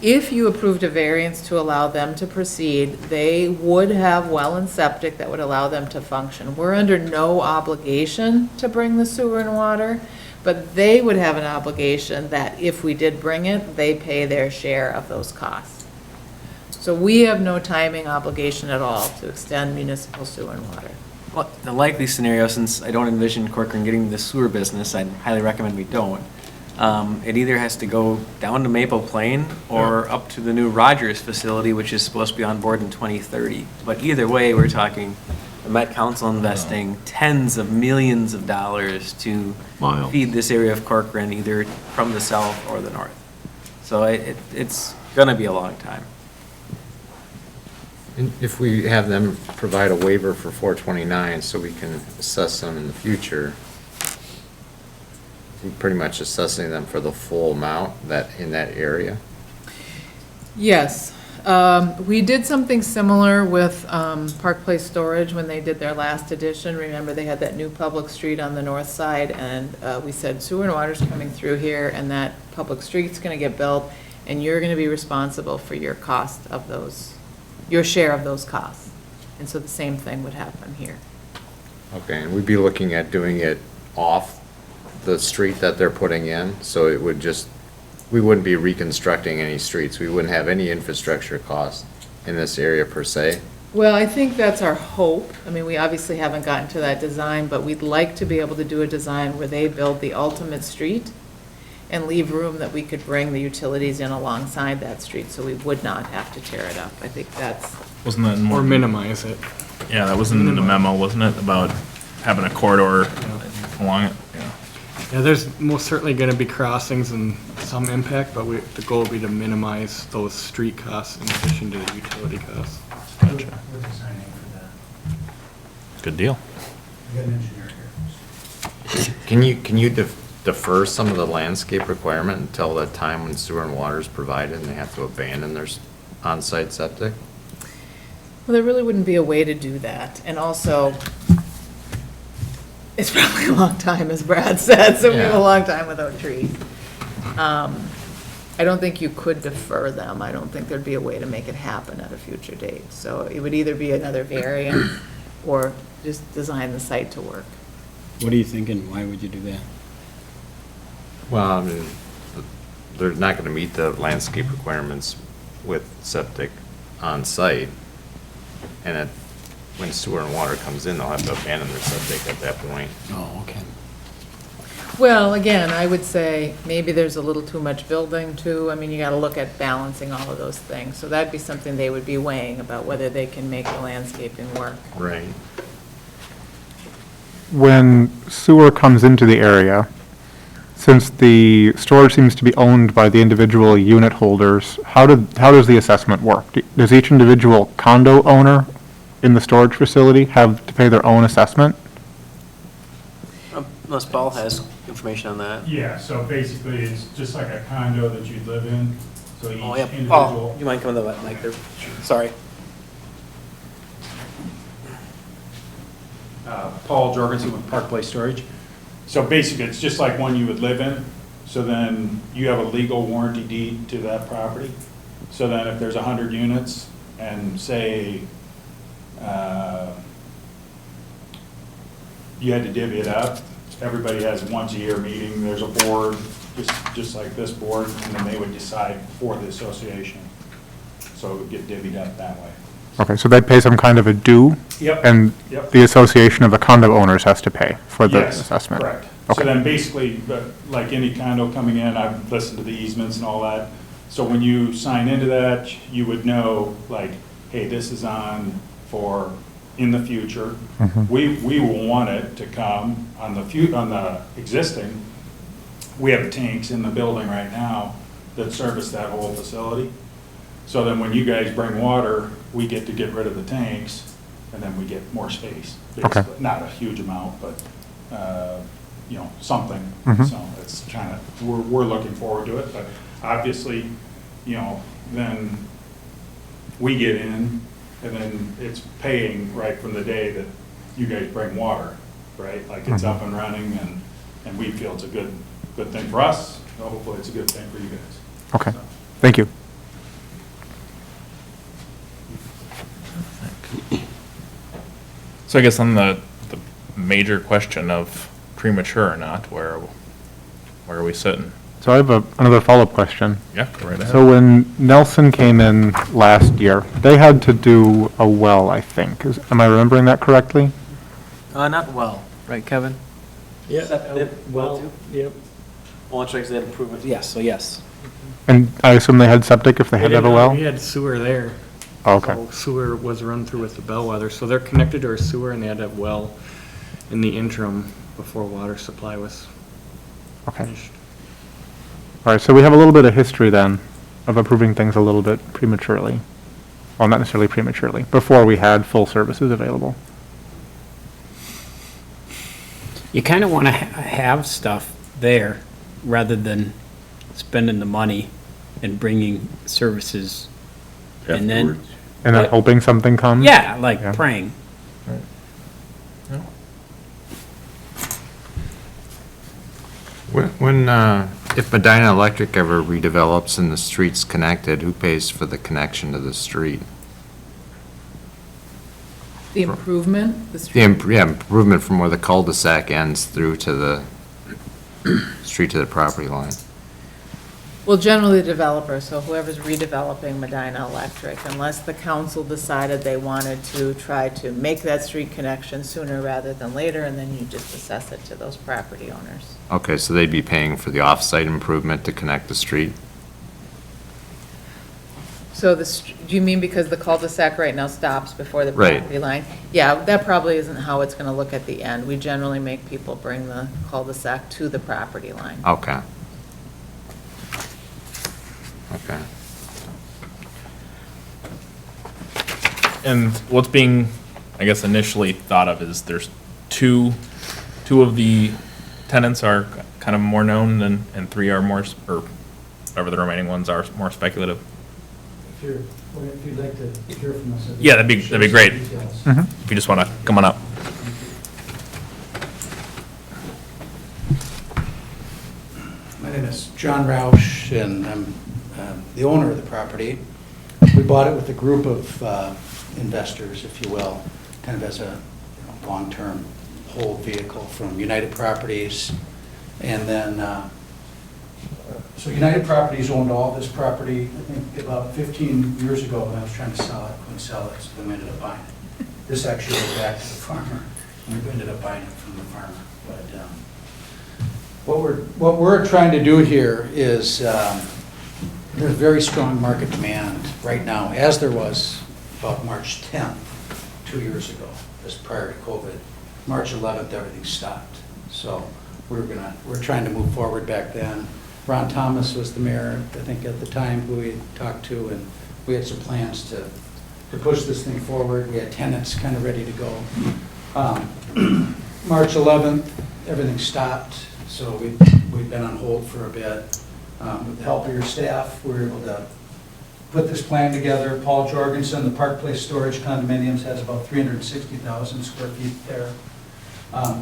If you approved a variance to allow them to proceed, they would have well and septic that would allow them to function. We're under no obligation to bring the sewer and water, but they would have an obligation that if we did bring it, they pay their share of those costs. So we have no timing obligation at all to extend municipal sewer and water. Well, the likely scenario, since I don't envision Corcoran getting the sewer business, I'd highly recommend we don't. It either has to go down to Maple Plain or up to the new Rogers facility, which is supposed to be on board in 2030. But either way, we're talking the Met Council investing tens of millions of dollars to Miles. feed this area of Corcoran, either from the south or the north. So it's going to be a long time. And if we have them provide a waiver for 429 so we can assess them in the future, we're pretty much assessing them for the full amount that, in that area? Yes. We did something similar with Park Place Storage when they did their last edition. Remember, they had that new public street on the north side, and we said sewer and water's coming through here, and that public street's going to get built, and you're going to be responsible for your cost of those, your share of those costs. And so the same thing would happen here. Okay, and we'd be looking at doing it off the street that they're putting in, so it would just, we wouldn't be reconstructing any streets. We wouldn't have any infrastructure costs in this area per se. Well, I think that's our hope. I mean, we obviously haven't gotten to that design, but we'd like to be able to do a design where they build the ultimate street and leave room that we could bring the utilities in alongside that street, so we would not have to tear it up. I think that's, Wasn't that in Or one? minimize it. Yeah, that was in the memo, wasn't it, about having a corridor along it? Yeah. Yeah, there's most certainly gonna be crossings and some impact, but the goal would be to minimize those street costs in addition to the utility costs. We're designing for that. Good deal. We got an engineer here. Can you defer some of the landscape requirement until the time when sewer and water is provided and they have to abandon their on-site septic? Well, there really wouldn't be a way to do that. And also, it's probably a long time, as Brad said, so we have a Yeah. long time without trees. I don't think you could defer them. I don't think there'd be a way to make it happen at a future date. So it would either be another variance or just design the site to work. What are you thinking? Why would you do that? Well, I mean, they're not gonna meet the landscape requirements with septic on site. And when sewer and water comes in, they'll have to abandon their septic at that point. Oh, okay. Well, again, I would say maybe there's a little too much building too. I mean, you gotta look at balancing all of those things. So that'd be something they would be weighing about whether they can make the landscaping work. Right. When sewer comes into the area, since the storage seems to be owned by the individual unit holders, how does the assessment work? Does each individual condo owner in the storage facility have to pay their own assessment? Unless Paul has information on that. Yeah, so basically, it's just like a condo that you'd live in, so each Oh, yeah. individual. Oh, you mind coming to the mic there? Sorry. Paul Jorgensen with Park Place Storage. So basically, it's just like one you would live in, so then you have a legal warranty deed to that property. So then if there's 100 units, and say, you had to divvy it up, everybody has once a year meeting, there's a board, just like this board, and then they would decide for the association. So it would get divvied up that way. Okay, so they pay some kind of a due? Yep. And Yep. the association of the condo owners has to pay for the Yes, assessment? correct. Okay. So then basically, like any condo coming in, I've listened to the easements and all that. So when you sign into that, you would know, like, hey, this is on for in the future. Mhm. We will want it to come on the existing. We have tanks in the building right now that service that whole facility. So then when you guys bring water, we get to get rid of the tanks, and then we get more space. Okay. Basically. Not a huge amount, but, something. Mhm. So it's kind of, we're looking forward to it, but obviously, then we get in, and then it's paying right from the day that you guys bring water, right? Like it's up and running, and we feel it's a good thing for us. Hopefully, it's a good thing for you guys. Okay, So. thank you. So I guess on the major question of premature or not, where are we sitting? So I have another follow-up question. Yeah, go right ahead. So when Nelson came in last year, they had to do a well, I think. Am I remembering that correctly? Not well, right, Kevin? Yeah, well, yep. Well, it's like they had improvement, yes, so yes. And I assume they had septic if they had to have a well? We had sewer there. Oh, okay. So sewer was run through with the bellwether, so they're connected to our sewer and they had to have well in the interim before water supply was Okay. finished. All right, so we have a little bit of history then of approving things a little bit prematurely. Well, not necessarily prematurely, before we had full services available. You kind of want to have stuff there rather than spending the money and bringing services and then, Afterwards. And then But- hoping something comes? yeah, like Yeah. praying. If Medina Electric ever redevelops and the street's connected, who pays for the connection to the street? The improvement, the The, street. improvement from where the cul-de-sac ends through to the street to the property line. Well, generally the developer, so whoever's redeveloping Medina Electric, unless the council decided they wanted to try to make that street connection sooner rather than later, and then you just assess it to those property owners. Okay, so they'd be paying for the off-site improvement to connect the street? So do you mean because the cul-de-sac right now stops before the Right. property line? Yeah, that probably isn't how it's gonna look at the end. We generally make people bring the cul-de-sac to the property line. Okay. Okay. And what's being, I guess, initially thought of is there's two of the tenants are kind of more known, and 3 are more, or whatever the remaining ones are, more speculative. If you'd like to hear from us. Yeah, that'd be great. Details. If you just want to come on up. My name is John Roush, and I'm the owner of the property. We bought it with a group of investors, if you will, kind of as a long-term hold vehicle from United Properties. And then, so United Properties owned all this property, I think about 15 years ago when I was trying to sell it, couldn't sell it, so then we ended up buying it. This actually went back to the farmer, and we ended up buying it from the farmer. But what we're trying to do here is, there's very strong market demand right now, as there was about March 10th, 2 years ago, just prior to COVID. March 11th, everything stopped. So we're trying to move forward back then. Ron Thomas was the mayor, I think, at the time, who we talked to, and we had some plans to push this thing forward. We had tenants kind of ready to go. March 11th, everything stopped, so we've been on hold for a bit. With the help of your staff, we were able to put this plan together. Paul Jorgensen, the Park Place Storage Condominiums, has about 360,000 square feet there.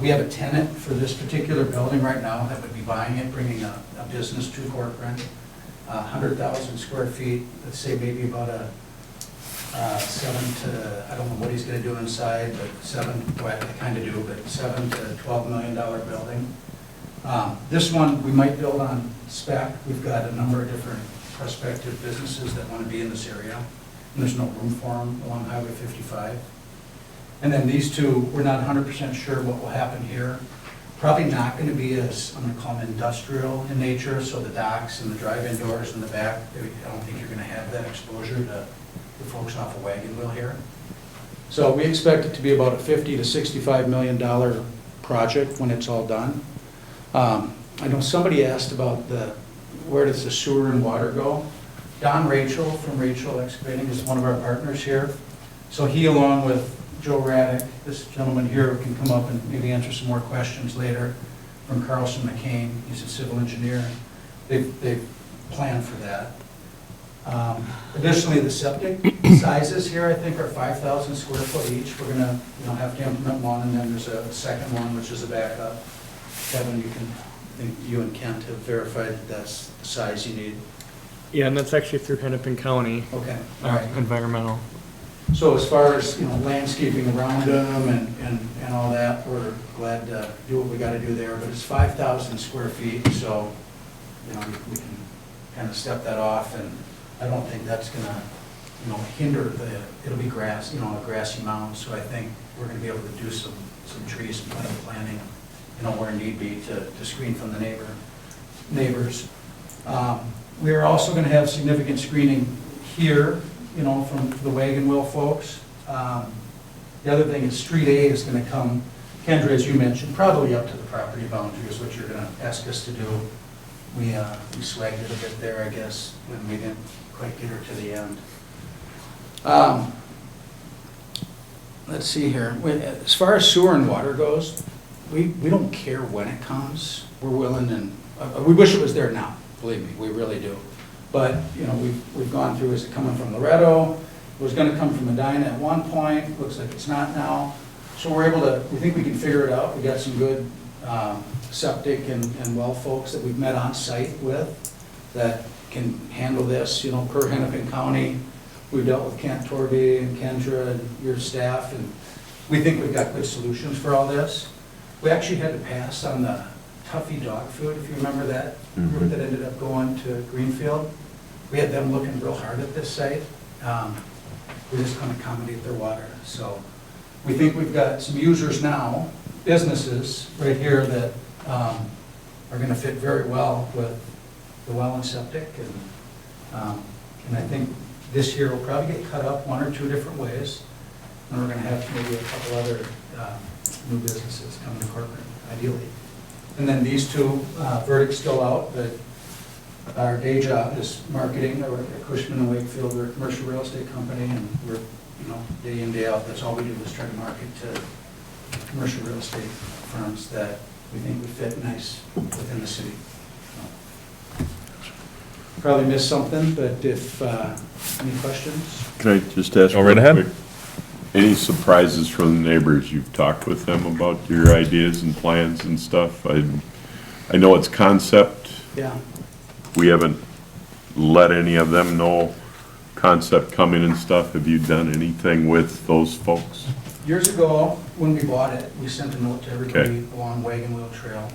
We have a tenant for this particular building right now that would be buying it, bringing a business to Corcoran. 100,000 square feet, let's say maybe about a 7 to, I don't know what he's going to do inside, but 7, well, I kind of do, but $7 to $12 million building. This one we might build on spec. We've got a number of different prospective businesses that want to be in this area, and there's no room for them along Highway 55. And then these two, we're not 100% sure what will happen here. Probably not going to be as, I'm going to call them industrial in nature, so the docks and the drive-in doors in the back, I don't think you're going to have that exposure to the folks off of Wagon Wheel here. So we expect it to be about a $50 to $65 million project when it's all done. I know somebody asked about where does the sewer and water go? Don Rachel from Rachel Excavating is one of our partners here. So he, along with Joe Raddick, this gentleman here, can come up and maybe answer some more questions later, from Carlson McCain. He's a civil engineer. They've planned for that. Additionally, the septic sizes here, I think, are 5,000 square foot each. We're going to have to implement one, and then there's a second one, which is a backup. Kevin, I think you and Kent have verified that that's the size you need. Yeah, and that's actually through Hennepin County. Okay, all right. Environmental. So as far as, landscaping around them and all that, we're glad to do what we got to do there. But it's 5,000 square feet, so, we can kind of step that off, and I don't think that's going to, hinder it'll be grass, a grassy mound. So I think we're going to be able to do some trees and plenty of planting, where need be to screen from the neighbors. We are also going to have significant screening here, from the Wagon Wheel folks. The other thing is Street A is going to come, Kendra, as you mentioned, probably up to the property boundary is what you're going to ask us to do. We swagged it a bit there, I guess, when we didn't quite get her to the end. Let's see here. As far as sewer and water goes, we don't care when it comes. We're willing, and we wish it was there now, believe me, we really do. But, we've gone through, is it coming from Loretto? It was going to come from Medina at one point, looks like it's not now. So we think we can figure it out. We got some good septic and well folks that we've met on site with that can handle this, per Hennepin County. We've dealt with Kent Torby and Kendra and your staff, and we think we've got good solutions for all this. We actually had to pass on the Tuffy dog food, if you remember that group that ended up going to Greenfield. We had them looking real hard at this site. We just couldn't accommodate their water. So we think we've got some users now, businesses right here that are going to fit very well with the well and septic. And I think this year will probably get cut up 1 or 2 different ways. And we're going to have maybe a couple other new businesses coming to Corcoran, ideally. And then these two, verdict's still out, but our day job is marketing. We're at Cushman & Wakefield, we're a commercial real estate company, and we're, day in, day out, that's all we do is try to market to commercial real estate firms that we think would fit nice within the city. Probably missed something, but if, any questions? Can I just ask? Go right real ahead. quick, Any surprises from the neighbors? You've talked with them about your ideas and plans and stuff? I know it's concept. Yeah. We haven't let any of them know concept coming and stuff. Have you done anything with those folks? Years ago, when we bought it, we sent a note to everybody Okay. along Wagon Wheel Trail